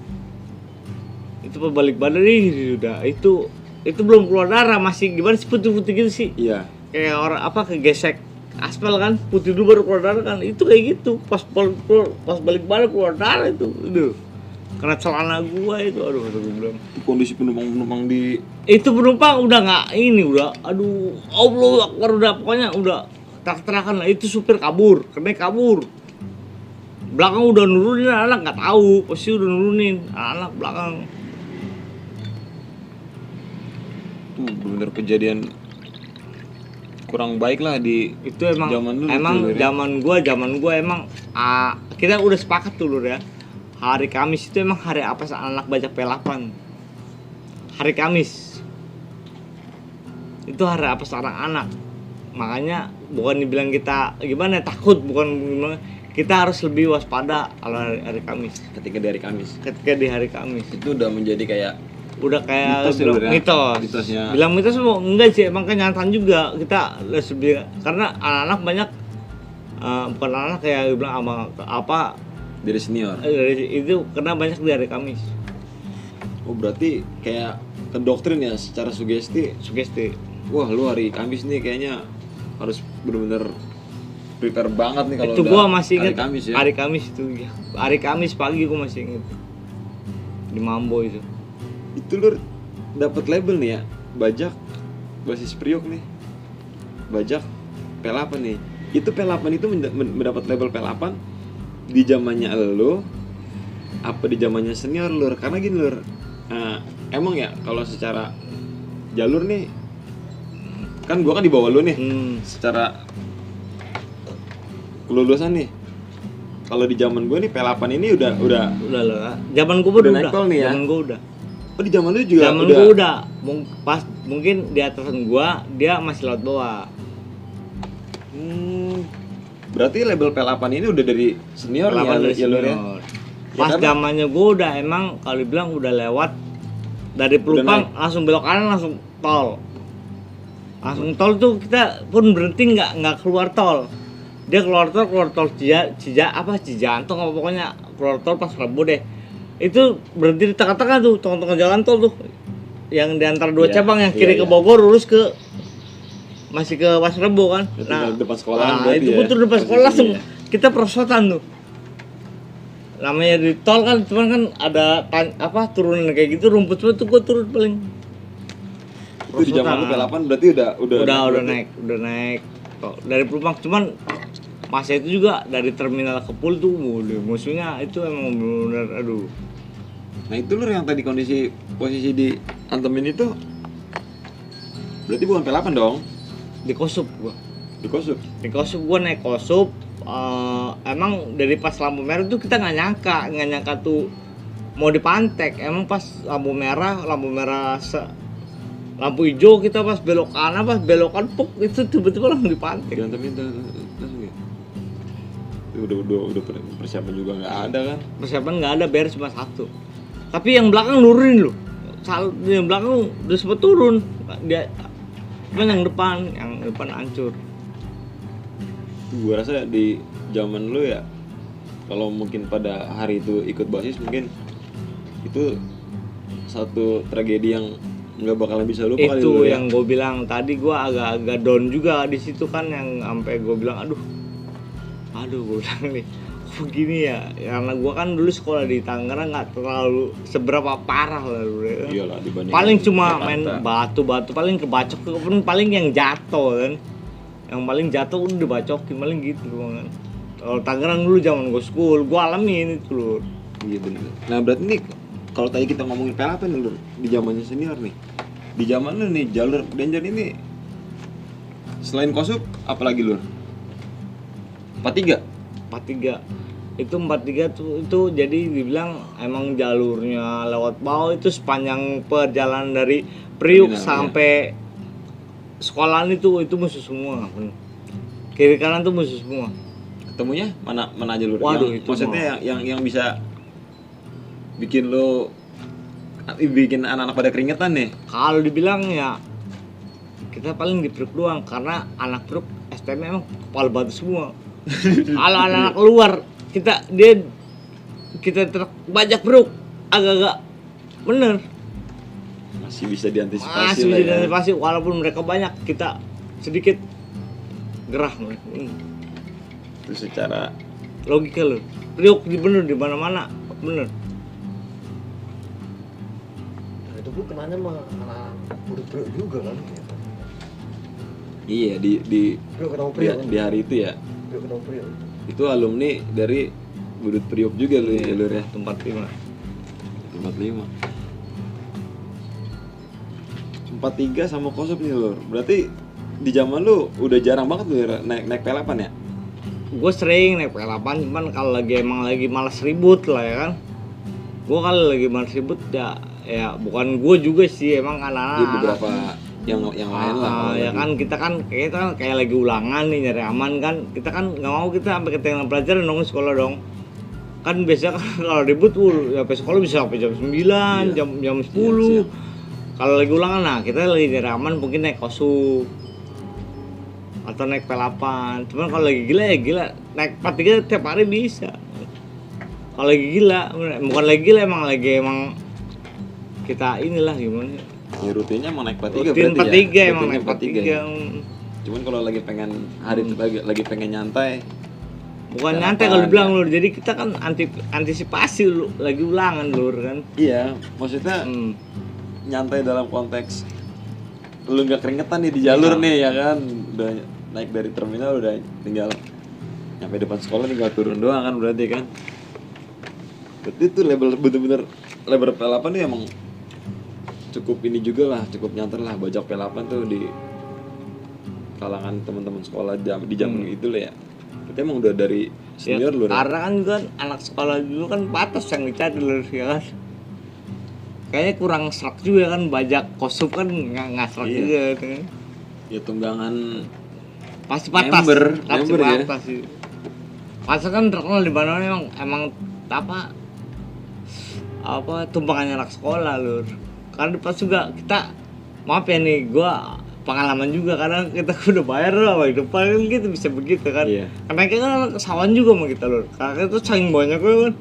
Itu balik badan nih udah, itu belum keluar darah, masih gimana sih putih-putih gitu sih. Iya, kayak orang kegesek aspal kan, putih dulu baru keluar darah kan. Itu kayak gitu, pas balik badan keluar darah itu. Aduh, kena celana gua itu, aduh gue bilang. Itu kondisi penumpang di Itu penumpang udah nggak ini, udah aduh Allah Akbar, udah pokoknya udah teriak-teriakan lah. Itu supir kabur, belakang udah nurunin, anak nggak tahu pasti udah nurunin anak belakang. Itu benar kejadian kurang baik lah di itu emang zaman dulu. Zaman gua emang kita udah sepakat tuh lur ya, hari Kamis itu emang hari apa anak baca P8. Hari Kamis itu hari apa anak. Makanya bukan dibilang kita gimana takut, bukan gimana, kita harus lebih waspada kalau hari Kamis. Ketika di hari Kamis itu udah menjadi kayak mitos. Bilang mitos enggak sih, emang kenyataan juga. Kita lebih karena anak-anak banyak bukan anak kayak bilang apa dari senior. Itu karena banyak di hari Kamis. Oh berarti kayak kedoktrin ya secara sugesti. Wah lu hari Kamis nih kayaknya harus benar-benar prepare banget nih kalau itu gua masih ingat hari Kamis itu ya. Hari Kamis pagi gua masih ingat di Mambo itu lu dapat label nih ya, bajak basis Priok nih, bajak P8 nih. Itu P8 itu mendapat label P8 di zamannya lo apa di zamannya senior lur? Karena gini lur, emang ya kalau secara jalur nih kan gua kan di bawah lu nih, secara kelulusan nih. Kalau di zaman gua nih P8 ini udah lah. Zaman gua udah naik tol nih ya. Zaman gua udah. Oh di zaman lu juga zaman gua udah. Pas mungkin di atasan gua dia masih laut bawah. Berarti label P8 ini udah dari senior ya, dari senior. Ya? Pas zamannya gua udah emang kalau dibilang udah lewat dari Pelumpang langsung belok kanan langsung tol. Langsung tol tuh kita pun berhenti nggak keluar tol. Dia keluar tol Cijantung apa pokoknya keluar tol pas Rebo deh. Itu berhenti di tengah-tengah tuh, tengah-tengah jalan tol tuh. Yang di antara dua cabang yang kiri ke Bogor lurus ke masih ke Mas Rebo kan. Nah, depan sekolah itu betul depan sekolah langsung kita perosotan tuh. Namanya di tol kan cuman kan ada turunan kayak gitu, rumput semua tuh gua turun paling. Itu di zaman lu P8 berarti udah naik. Dari Pelumpang cuman masa itu juga dari terminal ke Pul tuh musuhnya itu emang benar aduh. Nah itu lur yang tadi posisi di Antemin itu berarti bukan P8 dong? Di Kosup gua. Di Kosup gua naik Kosup. Emang dari pas lampu merah tuh kita nggak nyangka tuh mau dipantek. Emang pas lampu merah lampu hijau kita pas belokan puk itu tiba-tiba langsung dipantek. Langsung ya? udah persiapan juga nggak ada kan. Persiapan nggak ada, bayar cuma 1. Tapi yang belakang nurunin loh. Yang belakang udah sempat turun. Dia cuman yang depan hancur. Gua rasa di zaman lu ya, kalau mungkin pada hari itu ikut BASIS mungkin itu satu tragedi yang nggak bakalan bisa lupa kali Itu lu, yang gue bilang tadi, gue agak down juga di situ kan, yang sampai gue bilang aduh gue bilang nih begini ya, karena gue kan dulu sekolah di Tangerang nggak terlalu seberapa parah lah dulu ya. Iyalah, dibanding paling cuma Jakarta. main batu paling kebacok, paling yang jatuh kan, yang paling jatuh udah dibacokin paling gitu kan. Kalau Tangerang dulu zaman gue school gue alamin itu loh. Iya benar. Nah berarti nih kalau tadi kita ngomongin PLP nih Lur, di zamannya senior nih, di zaman lu nih jalur danger ini selain Kosup apalagi Lur? 43? 43 itu 43 tuh itu jadi dibilang emang jalurnya lewat bawah itu sepanjang perjalanan dari Priuk Terminal, sampai sekolahan itu musuh semua. Kiri kanan tuh musuh semua. Ketemunya mana aja Lur? Waduh, yang, itu maksudnya yang bisa bikin lo bikin anak-anak pada keringetan nih. Kalau dibilang ya kita paling di Priuk doang, karena anak Priuk STM emang kepala batu semua. Kalau anak-anak luar kita terbajak Priuk agak-agak bener. Masih bisa diantisipasi Masih lah bisa ya. diantisipasi, walaupun mereka banyak kita sedikit gerah. Itu secara Logika loh. Priuk bener di mana-mana bener. Nah, itu gue kenanya mah anak Priuk juga kan. iya di Priuk ketemu Priuk kan. di hari itu ya. Priuk ketemu Priuk. Itu alumni dari Budut Priok juga lu ya Lur ya. Tempat 5. 43 sama Kosup nih Lur. Berarti di zaman lu udah jarang banget lu ya naik P8 ya? Gue sering naik P8, cuman kalau lagi malas ribut lah ya kan. Gue kalau lagi malas ribut ya bukan gue juga sih, emang anak-anak. Di beberapa yang lain lah. Ya kan kita kan kayak lagi ulangan nih, nyari aman kan. Kita kan nggak mau kita sampai ketinggalan pelajaran dong sekolah dong. Kan biasanya kan kalau ribut sampai sekolah bisa sampai jam 9, Iya. jam 10. Siap. Kalau lagi ulangan, nah kita lagi nyari aman mungkin naik Kosup atau naik P8. Cuman kalau lagi gila ya gila, naik 43 tiap hari bisa. Kalau lagi gila, bukan lagi gila, emang kita inilah gimana. Ya rutinnya emang naik 43 Rutin berarti 43 ya. emang naik Rutinnya 43. ya. Cuman kalau lagi pengen hari itu lagi pengen nyantai, Bukan P8 nyantai kalau dibilang ya. Lur. Jadi kita kan antisipasi lagi ulangan Lur kan. iya, maksudnya nyantai dalam konteks lu nggak keringetan nih di jalur Iya. nih ya kan, udah naik dari terminal udah tinggal nyampe depan sekolah tinggal turun doang kan berarti kan. Berarti itu bener-bener level P8 nih emang cukup ini juga lah, cukup nyantai lah bajak P8 tuh di kalangan teman-teman sekolah di zaman itu lah ya. Berarti emang udah dari senior lu. Karena kan juga anak sekolah dulu kan patas yang dicari Lur ya kan. Kayaknya kurang serak juga kan, bajak Kosup kan nggak serak Iya. juga kan. Ya tunggangan Pasti patas. Member Pasti ya. patas sih. Pasar kan terkenal di mana emang apa tumpangannya anak sekolah Lur. Karena pas juga kita, maaf ya nih, gua pengalaman juga karena kita udah bayar lah di depan kan gitu bisa begitu kan. Iya. Karena kita kan anak kesawan juga sama kita Lur. Karena itu saking banyak kan.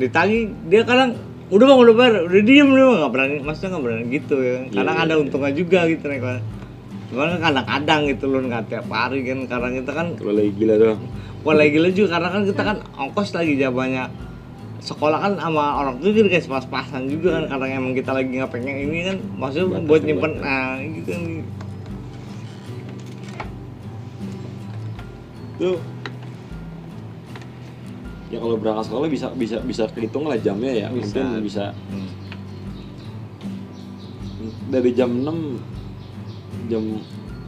Ditagih dia kadang udah bang udah bayar, udah diem dia nggak berani, maksudnya nggak berani gitu ya. Kadang Iya, ada iya. untungnya juga gitu nih kan. Cuman kan kadang-kadang gitu Lur, nggak tiap hari kan, karena kita kan kalau lagi gila doang. lagi gila juga karena kan kita kan ongkos lagi jamannya sekolah kan sama orang tua jadi kayak pas-pasan juga kan, karena emang kita lagi nggak pengen ini kan, maksudnya Batas, buat nyimpen batas. gitu kan. Tuh ya kalau berangkat sekolah bisa kehitung lah jamnya ya. Bisa. Mungkin bisa dari jam 6 jam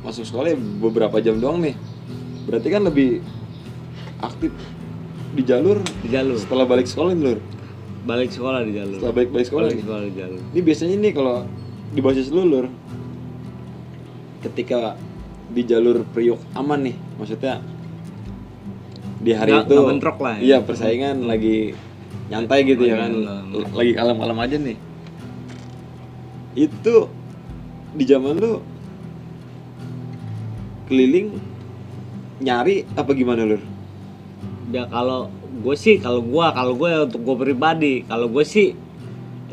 masuk sekolah ya beberapa jam doang nih. Berarti kan lebih aktif di jalur Di jalur setelah balik sekolah nih Lur. balik sekolah di jalur Setelah balik sekolah balik nih. sekolah di jalur. Ini biasanya nih kalau di basis lu Lur, ketika di jalur Priok aman nih, maksudnya di hari Nggak itu bentrok lah ya. iya persaingan lagi nyantai gitu ya kan, lagi kalem-kalem aja nih. Itu di zaman lu keliling nyari apa gimana Lur? Ya kalau gue sih, kalau gue untuk gue pribadi, kalau gue sih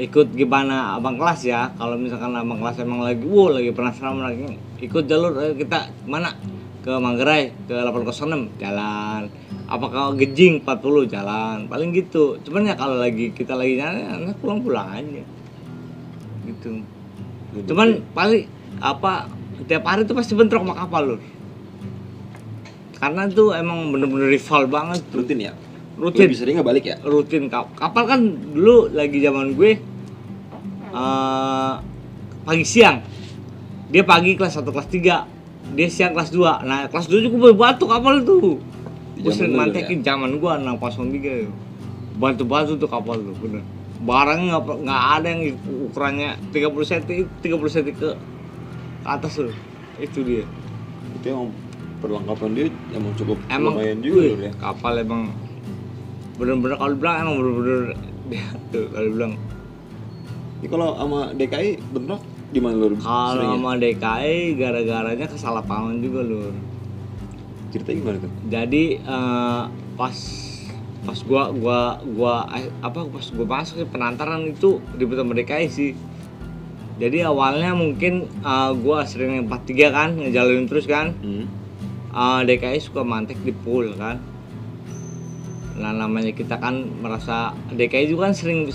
ikut gimana abang kelas ya. Kalau misalkan abang kelas emang lagi penasaran lagi ikut jalur, kita mana ke Manggarai ke 806 jalan, apakah Gejing 40 jalan, paling gitu. Cuman ya kalau kita lagi nyari anak pulang aja gitu. Cuman paling tiap hari tuh pasti bentrok sama kapal Lur, karena tuh emang bener-bener rival banget tuh. Rutin ya? Rutin. Lebih sering nggak balik ya? Rutin. Kapal kan dulu lagi zaman gue pagi siang. Dia pagi kelas 1 kelas 3. Dia siang kelas 2. Nah, kelas 2 juga batu kapal tuh. Gue sering mantekin zaman gue 603. Batu-batu tuh kapal tuh, bener. Barangnya nggak ada yang ukurannya 30 cm ke atas tuh. Itu dia. Itu emang perlengkapan dia emang cukup Emang lumayan juga Lur ya. kapal emang bener-bener kalau bilang emang bener-bener dia tuh kalau bilang. Ini kalau sama DKI bentrok gimana Lur? Kalau Seringnya? sama DKI gara-garanya kesalahpahaman juga Lur. Ceritanya gimana tuh? Jadi pas gua masuk ke penantaran itu ribut sama DKI sih. Jadi awalnya mungkin gua sering 43 kan ngejalanin terus kan. DKI suka mantek di pool kan. Nah namanya kita kan merasa DKI juga kan sering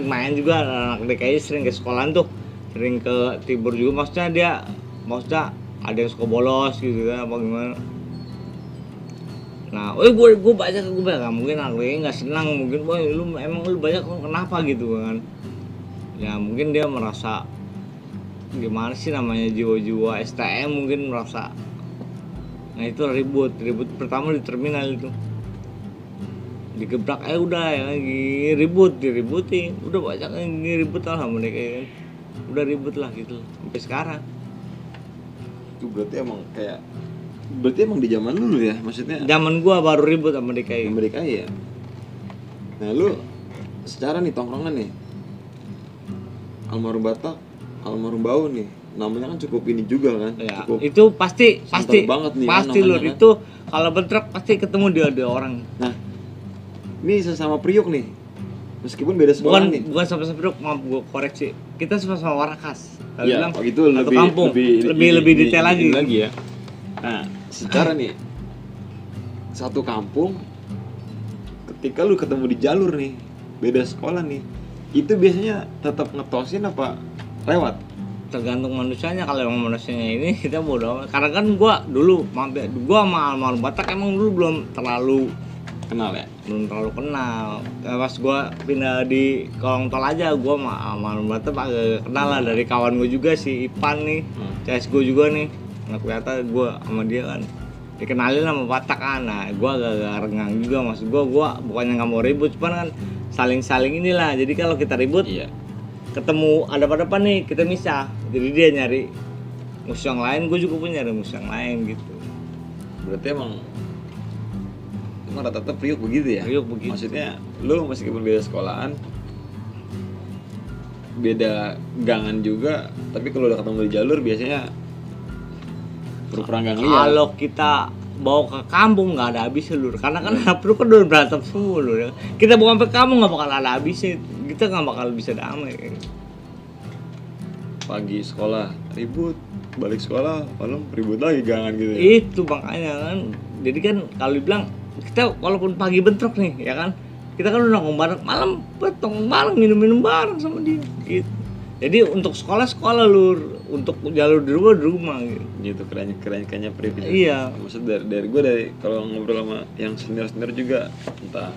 main juga, anak DKI sering ke sekolahan tuh, sering ke Tibur juga, maksudnya ada yang suka bolos gitu kan apa gimana. Nah, gue baca nggak mungkin anak DKI nggak senang, mungkin lu banyak kenapa gitu kan. Ya mungkin dia merasa gimana sih namanya jiwa-jiwa STM mungkin merasa. Nah itu ribut pertama di terminal itu digebrak udah ya lagi diributin udah banyak yang ribut lah sama mereka ya. Udah ribut lah gitu sampai sekarang. Itu berarti emang di zaman dulu ya, maksudnya Zaman gua baru ribut sama DKI. mereka ya. Nah lu secara nih tongkrongan nih almarhum Batak, almarhum Bau nih, namanya kan cukup ini juga kan, Ya, cukup itu pasti banget nih pasti kan Lur namanya kan. itu kalau bentrok pasti ketemu dia orang. Nah ini sesama Priok nih, meskipun beda sekolah nih. Bukan sama-sama Priok, maaf gua koreksi. Kita sama-sama Warakas. Kalau Ya, bilang itu satu kampung. Lebih detail lagi ya. Nah, secara nih satu kampung, ketika lu ketemu di jalur nih, beda sekolah nih, itu biasanya tetap ngetosin apa lewat? Tergantung manusianya. Kalau emang manusianya ini kita bodo amat. Karena kan gua sama almarhum Batak emang dulu belum terlalu Kenal ya? kenal. Pas gua pindah di kolong tol aja gua sama almarhum Batak agak kenal lah, dari kawan gua juga si Ipan nih. CS gua juga nih. Nah kelihatan gua sama dia kan dikenalin sama Batak kan. Nah gua agak renggang juga, maksud gua bukannya nggak mau ribut, cuman kan saling inilah. Jadi kalau kita ribut, Iya. ketemu ada pada depan nih kita misah, jadi dia nyari musuh yang lain, gue juga punya ada musuh yang lain gitu. Berarti emang rata-rata Priok begitu ya? Priok begitu. Maksudnya lu meskipun beda sekolahan, beda gangan juga, tapi kalau udah ketemu di jalur biasanya perang liar. Kalau kita bawa ke kampung nggak ada habisnya Lur, karena kan Priok kan udah berantem semua Lur. Kita bawa sampai kampung nggak bakal ada habisnya, kita nggak bakal bisa damai. Pagi sekolah ribut, balik sekolah malam ribut lagi gangan gitu ya? Itu makanya kan, jadi kan kalau dibilang kita walaupun pagi bentrok nih ya kan, kita kan udah nongkrong bareng, malam betong bareng, minum bareng sama dia gitu. Jadi untuk sekolah Lur, untuk jalur di rumah gitu. Gitu kerennya Priok gitu. Iya. Maksud dari gue kalau ngobrol sama yang senior juga, entah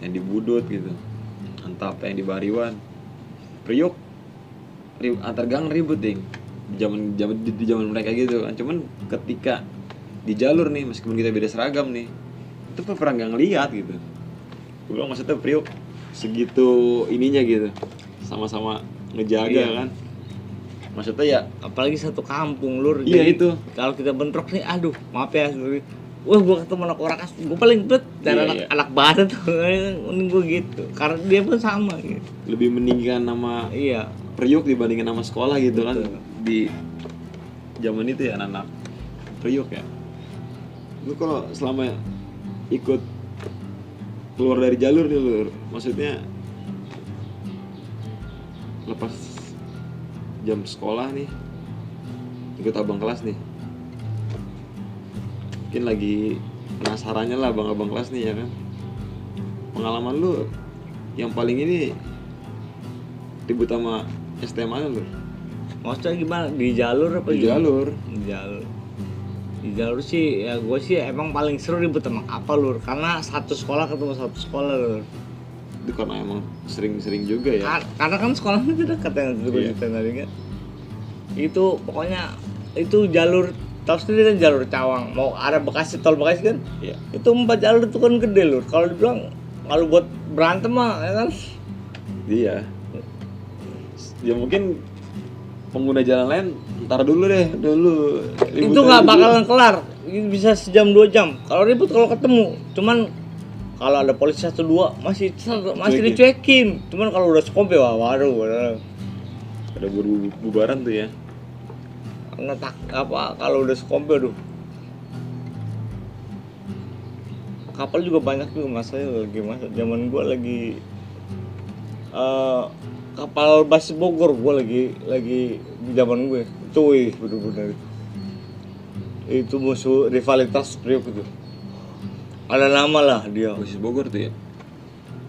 yang di Budut gitu, entah apa yang di Bariwan, Priok antar gang ribut ding di zaman mereka gitu kan. Cuman ketika di jalur nih, meskipun kita beda seragam nih, itu perang gak ngeliat gitu. Gue bilang maksudnya Priok segitu ininya gitu, sama-sama ngejaga. Iya. Kan maksudnya ya Apalagi satu kampung Lur. iya Jadi itu kalau kita bentrok nih, aduh maaf ya, wah gue ketemu anak orang kas, gue paling bet dari Iya, iya. anak barat tuh, mending gue gitu, karena dia pun sama gitu. Lebih meninggikan nama Iya, Priuk dibandingin nama sekolah gitu kan Betul. di zaman itu ya anak Priuk ya. Lu kalau selama ikut keluar dari jalur nih Lur, maksudnya lepas jam sekolah nih ikut abang kelas nih, mungkin lagi penasarannya lah abang-abang kelas nih ya kan, pengalaman lu yang paling ini ribut sama STM mana Lur? maksudnya gimana di jalur apa Di gimana? jalur. Di jalur sih ya gue sih emang paling seru ribut sama apa lur, karena satu sekolah ketemu satu sekolah lur. Itu karena emang sering-sering juga ya. Karena kan sekolahnya itu dekat yang tadi gue Iya. ceritain tadi kan. Itu pokoknya itu jalur, tahu sendiri kan jalur Cawang mau arah Bekasi, tol Bekasi kan. Iya. Itu 4 jalur itu kan gede lur. Kalau dibilang kalau buat berantem mah ya kan. Iya. Ya mungkin pengguna jalan lain ntar dulu deh, dulu. Itu Ribut nggak aja bakalan kelar. Itu bisa sejam 2 jam. Kalau ribut kalau ketemu, cuman kalau ada polisi 1-2 masih dicuekin. Cuman kalau udah sekompe wah waduh. dulu. Ada bubaran tuh ya. Karena apa kalau udah sekompe aduh. Kapal juga banyak juga masanya lagi zaman gua lagi kapal basi Bogor gua lagi di zaman gue. Itu wih bener-bener itu musuh rivalitas Priok itu. Ada nama lah dia. Posisi Bogor tuh ya.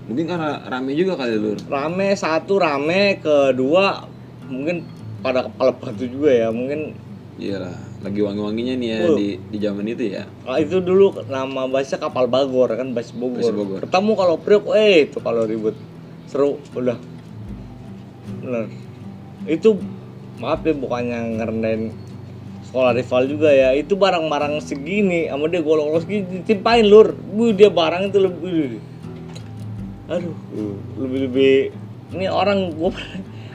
Mungkin karena rame juga kali Lur. Rame, satu rame, kedua mungkin pada kepala batu juga ya, mungkin Iyalah, lagi wangi-wanginya nih ya di zaman itu ya. itu dulu nama bahasa kapal Bagor kan, basi Bogor. Basi Bogor. Ketemu kalau Priok, itu kalau ribut seru udah. Bener. Itu maaf ya bukannya ngerendahin sekolah rival juga ya, itu barang-barang segini sama dia golok-golok segini ditimpain lur. Dia barang itu lebih aduh, lebih ini orang gua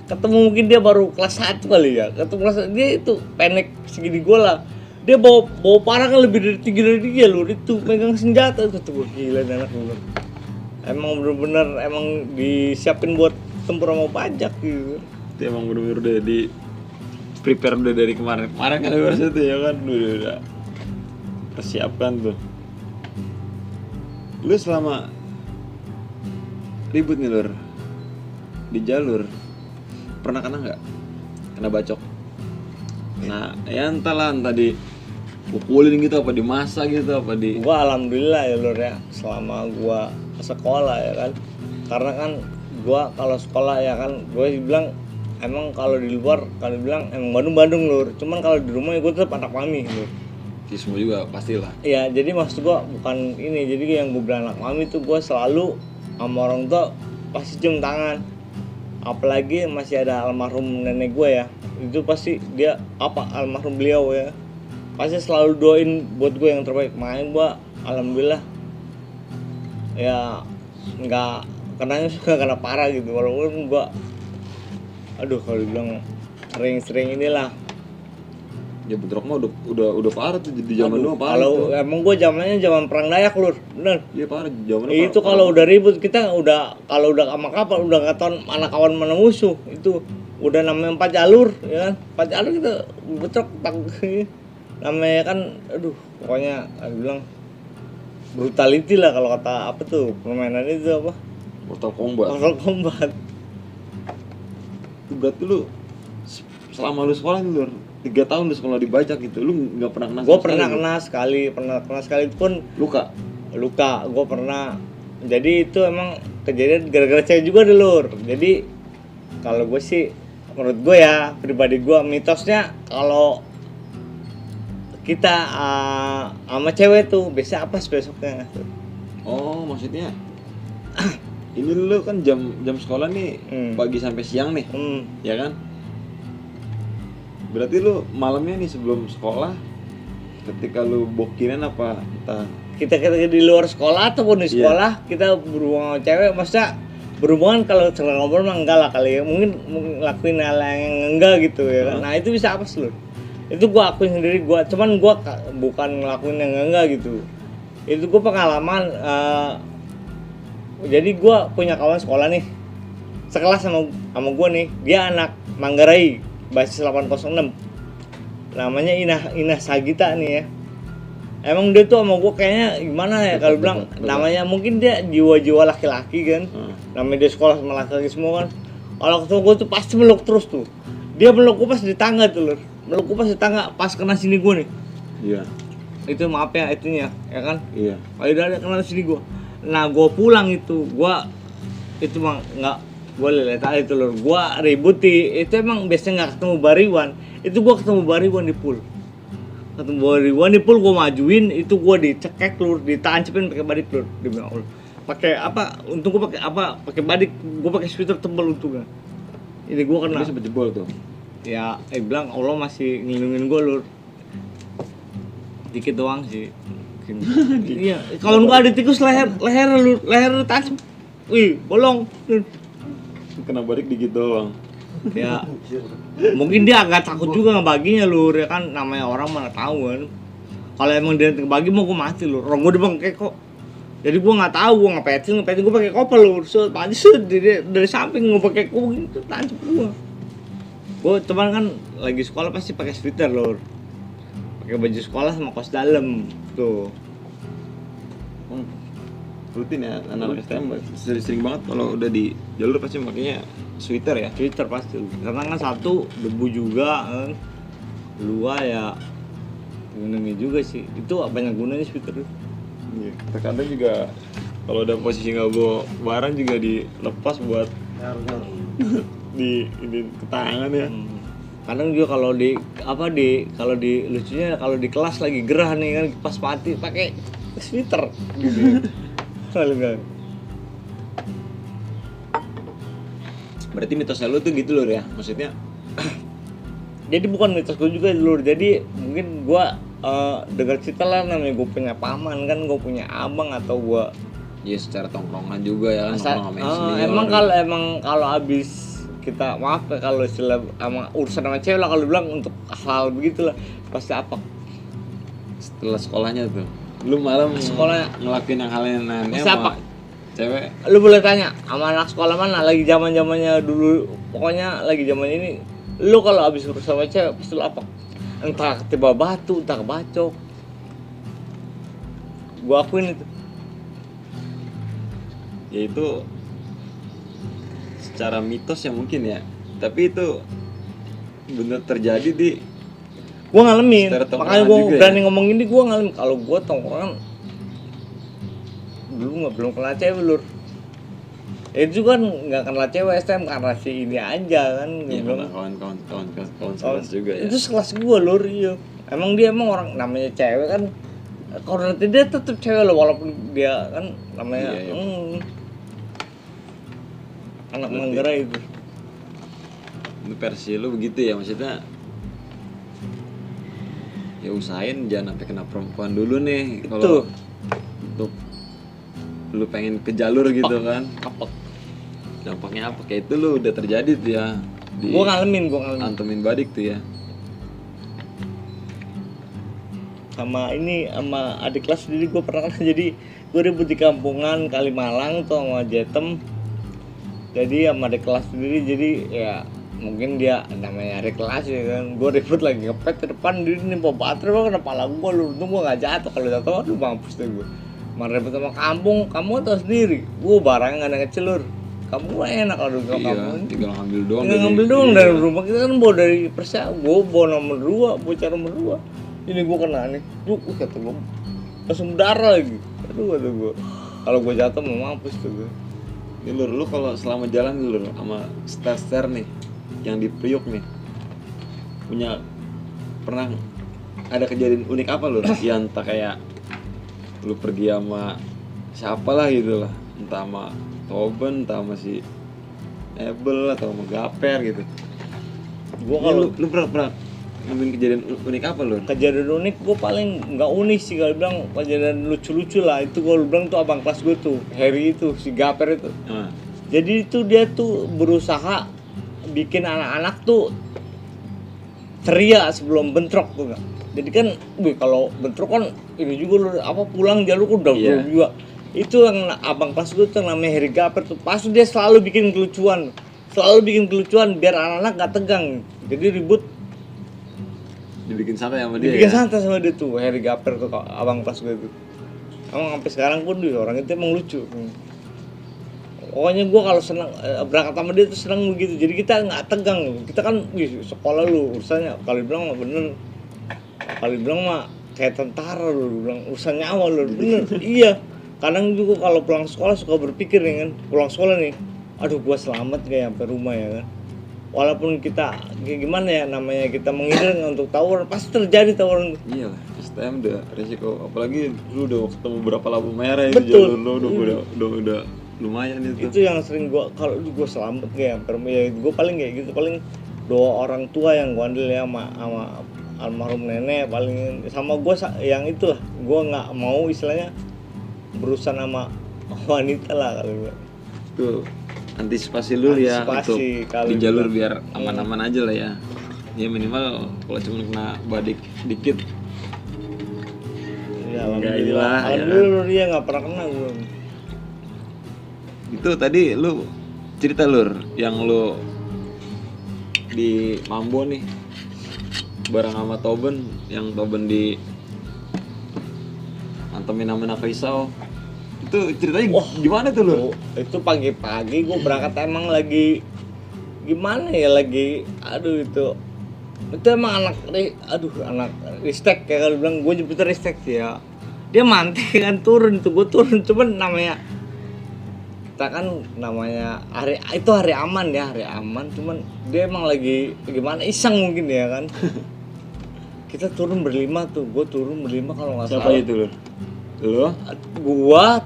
ketemu mungkin dia baru kelas 1 kali ya. Ketemu kelas dia itu pendek segini gua lah. Dia bawa parang kan lebih dari tinggi dari dia lur, itu megang senjata. Kata gua gila nih anak lur. Emang bener-bener emang disiapin buat tempur sama pajak gitu. Itu emang bener-bener udah di prepare udah dari kemarin kan gue rasa tuh ya kan udah persiapkan tuh. Lu selama ribut nih Lur di jalur pernah kena nggak? Kena bacok? Nah ya entahlah tadi pukulin gitu apa dimasa gitu apa di Gua alhamdulillah ya lur ya, selama gua sekolah ya kan, karena kan gua kalau sekolah ya kan gue bilang emang kalau di luar kalau bilang emang Bandung lur, cuman kalau di rumah ya gue tetap anak mami lur. ya, semua juga pastilah. Iya, jadi maksud gua bukan ini, jadi yang gue bilang anak mami tuh gua selalu sama orang tua pasti cium tangan, apalagi masih ada almarhum nenek gue ya, itu pasti dia apa almarhum beliau ya, pasti selalu doain buat gue yang terbaik. Makanya gue alhamdulillah ya nggak kenanya suka kena parah gitu, walaupun gue aduh kalau dibilang sering-sering inilah Ya bentrok mah udah parah tuh di zaman dulu parah. kalau tuh. emang gue zamannya zaman perang Dayak lur, bener. Iya parah zaman Itu kalau udah ribut kita kalau udah sama kapal udah nggak tahu mana kawan mana musuh, itu udah namanya 4 jalur ya kan, 4 jalur kita betrok namanya kan, aduh pokoknya aku bilang brutality lah kalau kata apa tuh permainan itu apa, Mortal Kombat. Mortal Kombat. Itu berarti lu selama lu sekolah nih Lur 3 tahun lu sekolah dibajak gitu, lu nggak pernah kena? Gue sama pernah sekali, Lur? kena sekali pun Luka. gue pernah. Jadi itu emang kejadian gara-gara cewek juga deh lur. Jadi kalau gue sih menurut gue ya pribadi gue mitosnya kalau kita sama cewek tuh biasa apa besoknya. Oh maksudnya ini lu kan jam sekolah nih pagi sampai siang nih, ya kan? Berarti lu malamnya nih sebelum sekolah ketika lu bokiran apa entah Kita di luar sekolah ataupun di sekolah kita berhubungan sama cewek, maksudnya berhubungan kalau setelah ngobrol mah enggak lah kali ya, mungkin lakuin hal yang enggak gitu ya kan. Nah itu bisa apa sih lur? Itu gue akuin sendiri, cuman gue bukan ngelakuin yang enggak gitu. Itu gue pengalaman. Jadi gue punya kawan sekolah nih, sekelas sama gue nih. Dia anak Manggarai, basis 806. Namanya Inah Sagita nih ya. Emang dia tuh sama gue kayaknya gimana ya kalau bilang namanya, mungkin dia jiwa-jiwa laki-laki kan. Namanya dia sekolah sama laki-laki semua kan. Kalau ketemu gue tuh pasti meluk terus tuh. Dia meluk gue pas di tangga tuh lur. Meluk gue pas di tangga, pas kena sini gue nih. Iya. Itu maaf ya itunya, ya kan? Iya. Oh udah kena sini gue. Nah gue pulang itu mah nggak, gue lihat aja itu lur. Gue ribut itu emang biasanya nggak ketemu Bariwan. Itu gue ketemu Bariwan di pool. Ketemu Bariwan di pool, gue majuin, itu gue dicekek lur, ditancepin pakai badik lur. Demi Allah. Pakai apa? Untung gue pakai apa? Pakai badik. Gue pakai sweater tebal untungnya. Ini gue kena. Dia sempet jebol tuh. Ya, bilang Allah masih ngelindungin gue lur. Dikit doang sih. Iya, kalau nggak ada tikus leher tancap. Wih, bolong. Kena balik dikit doang. Ya, mungkin dia agak takut juga ngebaginya lur, ya kan namanya orang mana tahu kan. Kalau emang dia ngebagi mau gue mati lur. Orang gue dibengkek kok. Jadi gue nggak tahu, gue ngepetin gue pakai kopel lur. So, tadi dari samping gue pakai gitu tancap gue. Gue teman kan lagi sekolah pasti pakai sweater lur. Pakai baju sekolah sama kaos dalam tuh. Rutin ya anak-anak STM sering banget kalau udah di jalur pasti makanya sweater ya. Sweater pasti. Karena kan satu debu juga kan. Dua ya gunanya juga sih. Itu banyak gunanya sweater. Iya. Terkadang juga kalau ada posisi nggak bawa barang juga dilepas buat di ke tangan ya. Kadang juga kalau lucunya kalau di kelas lagi gerah nih kan pas mati pakai sweater gitu. Enggak. Berarti mitosnya lu tuh gitu lur ya, maksudnya? Jadi bukan mitos gue juga lur. Jadi mungkin gue dengar cerita lah, namanya gue punya paman kan, gue punya abang atau gue. Iya secara tongkrongan juga ya, nongkrong sama emang kalau abis kita maaf ya kalau istilah sama urusan sama cewek lah, kalau bilang untuk hal begitulah pasti apa setelah sekolahnya tuh lu malam sekolah ngelakuin yang hal yang aneh sama cewek. Lu boleh tanya sama anak sekolah mana lagi zamannya dulu, pokoknya lagi zaman ini, lu kalau abis urusan sama cewek pasti lu apa? Entah tiba batu, entah kebacok. Gua akuin itu. Ya itu secara mitos ya mungkin ya, tapi itu bener terjadi di. Gua ngalamin, makanya gua berani ya? ngomong ini. Gua ngalamin kalau gua tongkrongan dulu belum kenal cewek lur. Itu kan nggak kenal cewek STM karena si ini aja kan. Iya, kawan-kawan sekelas juga ya. Itu sekelas gua lur, iya. Emang dia orang namanya cewek kan. Kalau nanti dia tetap cewek loh walaupun dia kan namanya anak Manggarai itu. Itu versi lu begitu ya, maksudnya ya usahain jangan sampai kena perempuan dulu nih kalau untuk lu pengen ke jalur gitu kan. Dampaknya apa? Kayak itu lu udah terjadi tuh ya. Gua ngalamin. Antemin badik tuh ya. Sama adik kelas sendiri gue pernah jadi gue ribut di kampungan Kalimalang tuh sama Jetem. Jadi sama adik kelas sendiri, jadi ya mungkin dia namanya adik kelas ya kan, gue ribut lagi ngepet ke depan, dia nimpa baterai gue kena pala gue, lu untung gue gak jatuh, kalau jatuh aduh mampus deh gue. Mana ribut sama kampung, kamu tau sendiri, gue barangnya gak ada kecil lur. Kamu enak kalau di kampung, tinggal ngambil doang. Dari rumah kita kan bawa dari Persia, gue bawa nomor 2, bocah nomor 2. Ini gue kena nih, kata gue langsung darah lagi. Aduh kata gue, kalau gue jatuh mau mampus tuh gue. Ini lur, lu kalau selama jalan lur sama star nih yang di Priok nih, pernah ada kejadian unik apa lur? Ya entah kayak lu pergi sama siapa lah gitu lah, entah sama Toben, entah sama si Ebel atau sama Gaper gitu. Gua kalau lu pernah nemuin kejadian unik apa lur? Kejadian unik gue paling nggak unik sih, kalau bilang kejadian lucu-lucu lah. Itu gue bilang tuh abang kelas gue tuh Harry itu, si Gaper itu. Jadi itu dia tuh berusaha bikin anak-anak tuh ceria sebelum bentrok tuh nggak. Jadi kan, kalau bentrok kan ini juga lu pulang jalur udah Iya. juga. Itu yang abang kelas gue tuh namanya Heri Gaper tuh. Pasti dia selalu bikin kelucuan. Biar anak-anak gak tegang. Jadi ribut, Dibikin santai sama dia. dibikin Ya? santai sama dia tuh Heri Gaper tuh abang kelas gue tuh. Emang sampai sekarang pun orang itu emang lucu. Pokoknya gue kalau senang berangkat sama dia tuh senang begitu. Jadi kita nggak tegang. Kita kan sekolah lu urusannya. Kalau dibilang mah bener. Kalau dibilang mah kayak tentara lu bilang urusan nyawa lu bener. Iya. Kadang juga kalau pulang sekolah suka berpikir nih kan. Pulang sekolah nih. Aduh gue selamat kayak sampai rumah ya kan. Walaupun kita kayak gimana ya namanya kita menghindar untuk tawuran pasti terjadi tawuran. Iya lah, STM udah resiko. Apalagi lu udah ketemu berapa lampu merah itu Betul. jalur lu udah lumayan itu. Itu yang sering gua kalau gua selamat kayak ya gua paling kayak gitu paling doa orang tua yang gua andil ya sama almarhum nenek paling sama gua yang itulah gua nggak mau istilahnya berurusan sama wanita lah kalau gua. Tuh antisipasi lu ya untuk kali di jalur gua. biar aman-aman aja lah ya. Ya minimal kalau cuma kena badik dikit. Ya Enggak inilah, ya. alhamdulillah dia nggak pernah kena gua. Itu tadi lu cerita lur yang lu di Mambo nih bareng sama Toben yang Toben di antemin sama anak risau. Itu ceritanya gimana tuh lur? Itu pagi-pagi gue berangkat emang lagi gimana ya lagi itu emang anak ristek kayak kalau bilang gue jemput ristek ya dia mantek kan turun tuh gue turun cuman namanya kita kan namanya hari aman cuman dia emang lagi gimana iseng mungkin ya kan kita turun berlima tuh gue turun berlima kalau nggak salah Siapa itu lur? Lu? gua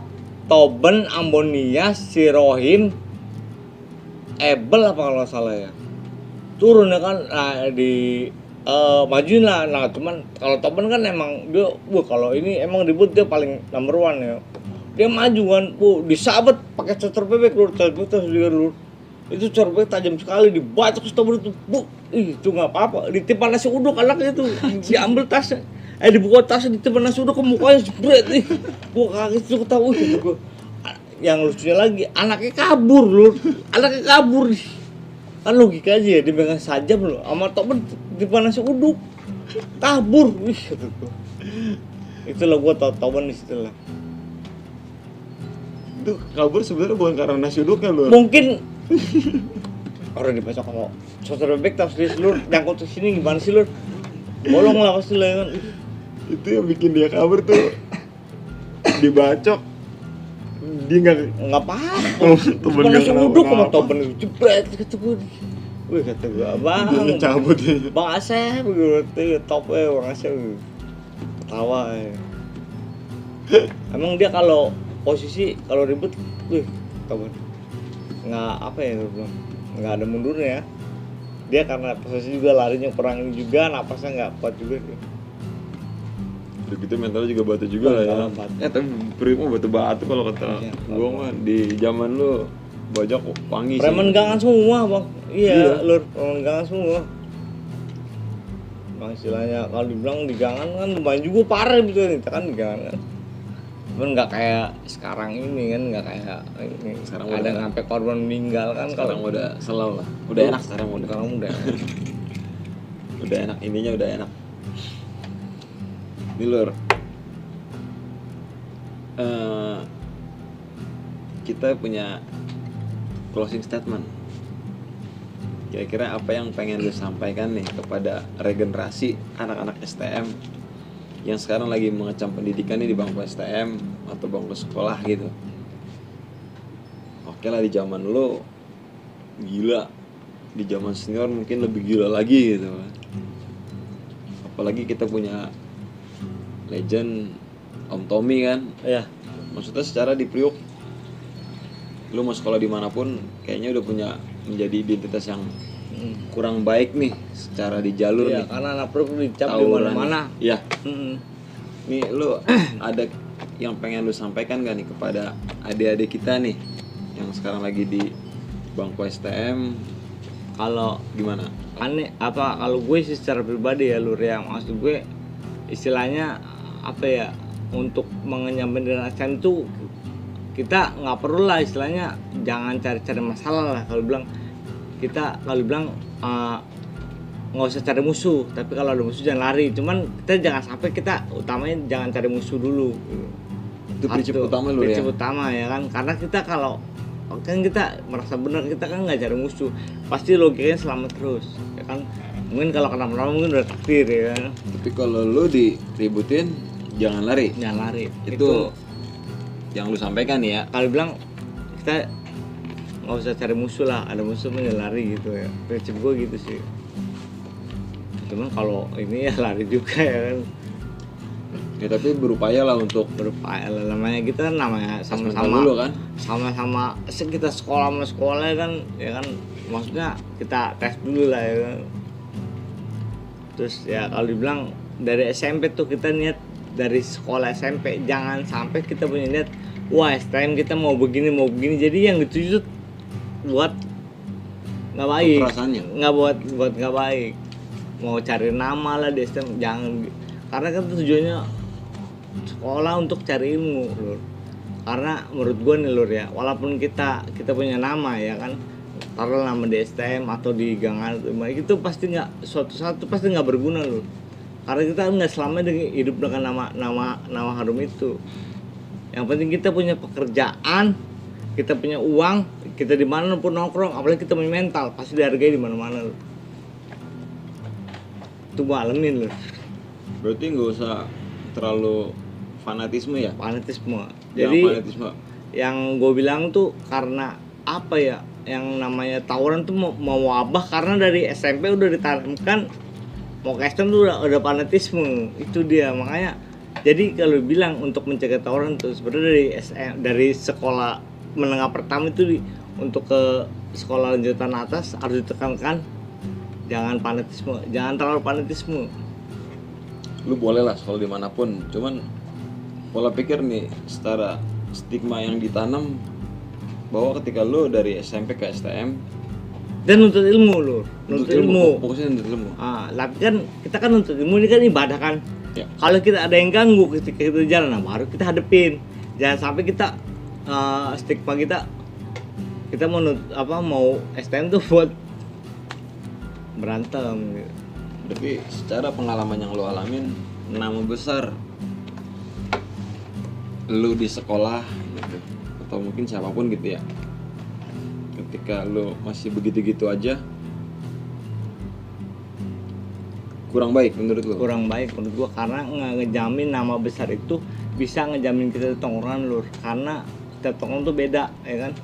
Toben, Ambonia, si Rohim, Ebel apa kalau nggak salah ya turun ya kan majuin lah. Nah cuman kalau Toben kan emang dia kalau ini emang ribut dia paling number one ya. Dia maju kan disabet pakai cutter bebek lur, itu cutter bebek tajam sekali dibacok ke Toben itu itu nggak apa-apa ditipan nasi uduk anaknya itu diambil tasnya dibuka tasnya ditipan nasi uduk ke mukanya jebret nih gua kaget tuh ketawa gitu. Yang lucunya lagi anaknya kabur kan logika aja ya dipegang sajam loh sama Toben ditipan nasi uduk kabur kata gua. Itulah gua tau Toben di situ lah. Itu kabur sebenarnya bukan karena nasi uduknya lur. Mungkin orang dibacok sama cutter bebek terus dia lur nyangkut ke sini gimana sih lur bolong lah pasti lah kan. Itu yang bikin dia kabur tuh dibacok dia nggak apa-apa Toben bukan nasi uduk sama kenapa. Toben itu jebret kata gue. Kata gue Dia cabut ya. Bang Asep gitu top Bang Asep ketawa emang dia kalau posisi kalau ribut Toben nggak apa ya bang nggak ada mundurnya ya dia karena posisi juga larinya kurang ini juga napasnya nggak kuat juga sih. Udah gitu mentalnya juga batu juga lah ya. Batu. Tapi perutmu batu-batu kalau kata Iya, gua mah di zaman lu bajak wangi sih. Preman gangan semua bang Iya. lur preman gangan semua bang istilahnya kalau dibilang di gangan kan lumayan juga parah gitu kita kan di gangan kan cuman nggak kayak sekarang ini kan nggak kayak ini Sekarang ada udah- sampai korban meninggal kan Sekarang kalau udah selau lah. Udah enak sekarang udah. Udah enak ininya udah enak. Nih lur. Kita punya closing statement. Kira-kira apa yang pengen lu sampaikan nih kepada regenerasi anak-anak STM yang sekarang lagi mengecam pendidikan nih di bangku STM atau bangku sekolah gitu. Oke lah di zaman lu gila, di zaman senior mungkin lebih gila lagi gitu. Apalagi kita punya legend Om Tommy kan. ya Maksudnya secara di Priuk lu mau sekolah dimanapun kayaknya udah punya menjadi identitas yang kurang baik nih secara di jalur ya nih. karena anak perlu dicap di Tawuran mana-mana nih. Iya. Nih lu ada yang pengen lu sampaikan gak nih kepada adik-adik kita nih yang sekarang lagi di bangku STM Kalau Gimana? aneh apa, kalau gue sih secara pribadi ya Lur ya, maksud gue istilahnya apa ya, untuk mengenyamkan dengan STM itu kita nggak perlu lah istilahnya, jangan cari-cari masalah lah. Kalau bilang kita, kalau bilang nggak usah cari musuh, tapi kalau ada musuh jangan lari. Cuman kita jangan sampai kita utamanya jangan cari musuh dulu. Itu prinsip utama lu ya. Prinsip utama ya kan, karena kita kalau kan kita merasa benar, kita kan nggak cari musuh, pasti logikanya selamat terus ya kan. Mungkin kalau kenapa-napa mungkin udah takdir ya kan. Tapi kalau lu diributin jangan lari. Jangan lari. Itu yang lu sampaikan ya. Kalau bilang kita nggak usah cari musuh lah, ada musuh mah jangan lari gitu ya. Prinsip gue gitu sih. Cuman kalau ini ya lari juga ya kan. Ya tapi berupaya lah untuk Berupaya lah, namanya kita kan namanya mental sama-sama dulu kan. sama-sama kita sekolah sama sekolah kan ya kan, maksudnya kita tes dulu lah ya kan. Terus ya kalau dibilang dari SMP tuh kita niat dari sekolah SMP, jangan sampai kita punya niat wah STM kita mau begini jadi yang dituju buat nggak baik, nggak buat nggak baik, mau cari nama lah di STM, jangan. Karena kan tujuannya sekolah untuk cari ilmu Lur. Karena menurut gue nih Lur ya, walaupun kita punya nama ya kan, taruh nama di STM atau di gangan itu pasti nggak, suatu saat itu pasti nggak berguna Lur. Karena kita nggak selama hidup dengan nama harum itu. Yang penting kita punya pekerjaan, kita punya uang, kita di mana pun nongkrong, apalagi kita punya mental, pasti dihargai di mana-mana Lur. Itu gue alamin Lur. Berarti nggak usah terlalu fanatisme ya. Fanatisme. Jadi fanatisme. Yang gue bilang tuh karena apa ya, yang namanya tawuran tuh mau wabah karena dari SMP udah ditanamkan mau ke STM tuh udah fanatisme. Itu dia, makanya jadi kalau bilang untuk mencegah tawuran tuh sebenarnya dari sekolah menengah pertama itu untuk ke sekolah lanjutan atas harus ditekankan jangan fanatisme, jangan terlalu fanatisme. Lu boleh lah sekolah dimanapun, cuman pola pikir nih setara stigma yang ditanam bahwa ketika lu dari SMP ke STM dan nuntut ilmu Lur, nuntut ilmu. Fokusnya nuntut ilmu. Tapi kan kita kan nuntut ilmu ini kan ibadah kan. Ya. Kalau kita ada yang ganggu ketika kita jalan, nah baru kita hadepin. Jangan sampai kita stigma kita mau STM tuh buat berantem gitu. Tapi secara pengalaman yang lu alamin, nama besar lu di sekolah gitu, atau mungkin siapapun gitu ya, ketika lu masih begitu-gitu aja, kurang baik menurut lu? Kurang baik menurut gua, karena nggak ngejamin nama besar itu bisa ngejamin kita tongkrongan Lur. Karena kita tongkrong tuh beda ya kan.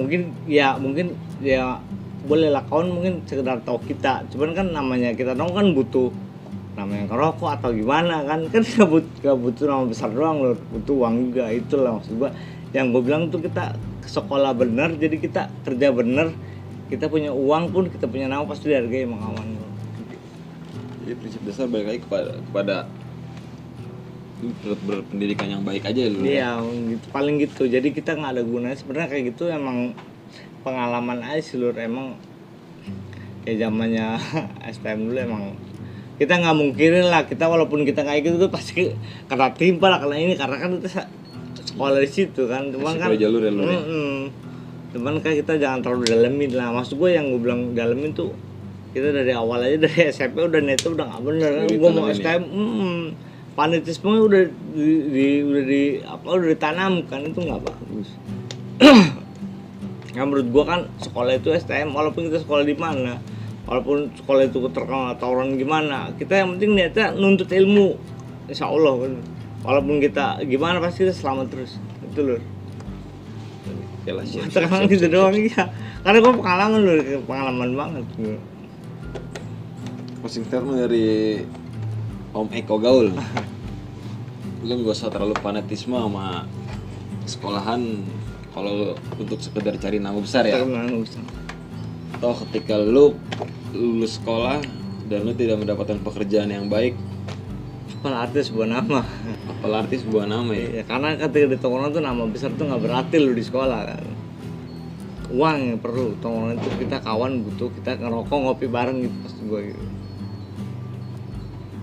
Mungkin ya boleh lah kawan mungkin sekedar tahu kita, cuman kan namanya kita dong kan butuh namanya ngerokok atau gimana kan gak butuh nama besar doang Lur, butuh uang juga. Itulah maksud gua yang gue bilang tuh, kita sekolah bener, jadi kita kerja bener, kita punya uang pun kita punya nama pasti dihargai sama kawan Lur. Jadi prinsip dasar balik lagi kepada lu berpendidikan yang baik aja lu. Iya gitu, paling gitu. Jadi kita nggak ada gunanya sebenarnya kayak gitu, emang pengalaman aja sih Lur. Emang kayak zamannya STM dulu emang kita nggak mungkirin lah, kita walaupun kita kayak gitu tuh pasti kena timpa lah karena ini, karena kan kita sekolah di situ kan. Cuman kan jalur ya Lur ya. Cuman kan kita jangan terlalu dalemin lah. Maksud gue yang gue bilang dalemin tuh, kita dari awal aja dari SMP udah neto udah nggak bener kan. Gue mau STM fanatisme udah ditanamkan, itu nggak bagus. Nah, menurut gua kan sekolah itu STM, walaupun kita sekolah di mana, walaupun sekolah itu terkenal tawuran gimana, kita yang penting niatnya nuntut ilmu, insya Allah kan. Walaupun kita gimana pasti kita selamat terus, itu Lur. Yalah, Terkenal gitu doang ya, karena gua pengalaman banget. Closing statement dari Om Eko Gaul. Lu gak usah terlalu fanatisme sama sekolahan kalau untuk sekedar cari nama besar ya. Toh ketika lu lulus sekolah dan lu tidak mendapatkan pekerjaan yang baik, apa arti sebuah nama? Apa arti sebuah nama ya? Ya karena ketika di tongkrongan tuh nama besar tuh nggak berarti lu di sekolah kan. uang yang perlu. Tongkrongan itu kita kawan, butuh kita ngerokok ngopi bareng gitu pas gue gitu.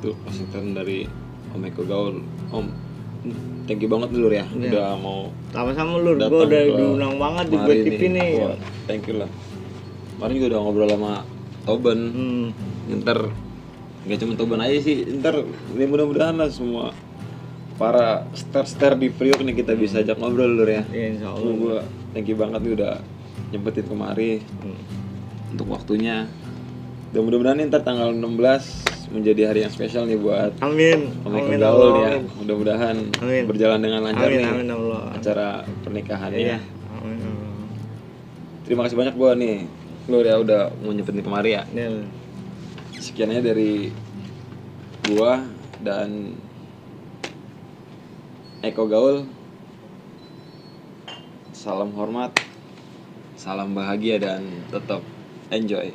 Tuh masukan dari Om Eko Gaul. Om, thank you banget dulu ya, Iya. udah mau Sama-sama Lur, gue datang udah ke diundang banget di kemari TV nih. Wah, thank you lah. Kemarin juga udah ngobrol sama Toben. Ntar nggak cuma Toben aja sih, ntar ya mudah-mudahan lah semua para star di Priok nih kita bisa ajak ngobrol Lur ya. Iya, insya Allah. Gue thank you banget nih udah nyempetin kemari untuk waktunya. Dan mudah-mudahan nih ntar tanggal 16 menjadi hari yang spesial nih buat Amin. Om Eko Amin Gaul Allah. ya. Mudah-mudahan Amin. berjalan dengan lancar Amin, nih amin Allah. acara pernikahannya. Iya. Amin Allah. Terima kasih banyak gua nih Lur ya udah mau nyempetin kemari ya. Iya. Sekiannya dari gua dan Eko Gaul. Salam hormat, salam bahagia dan tetap enjoy.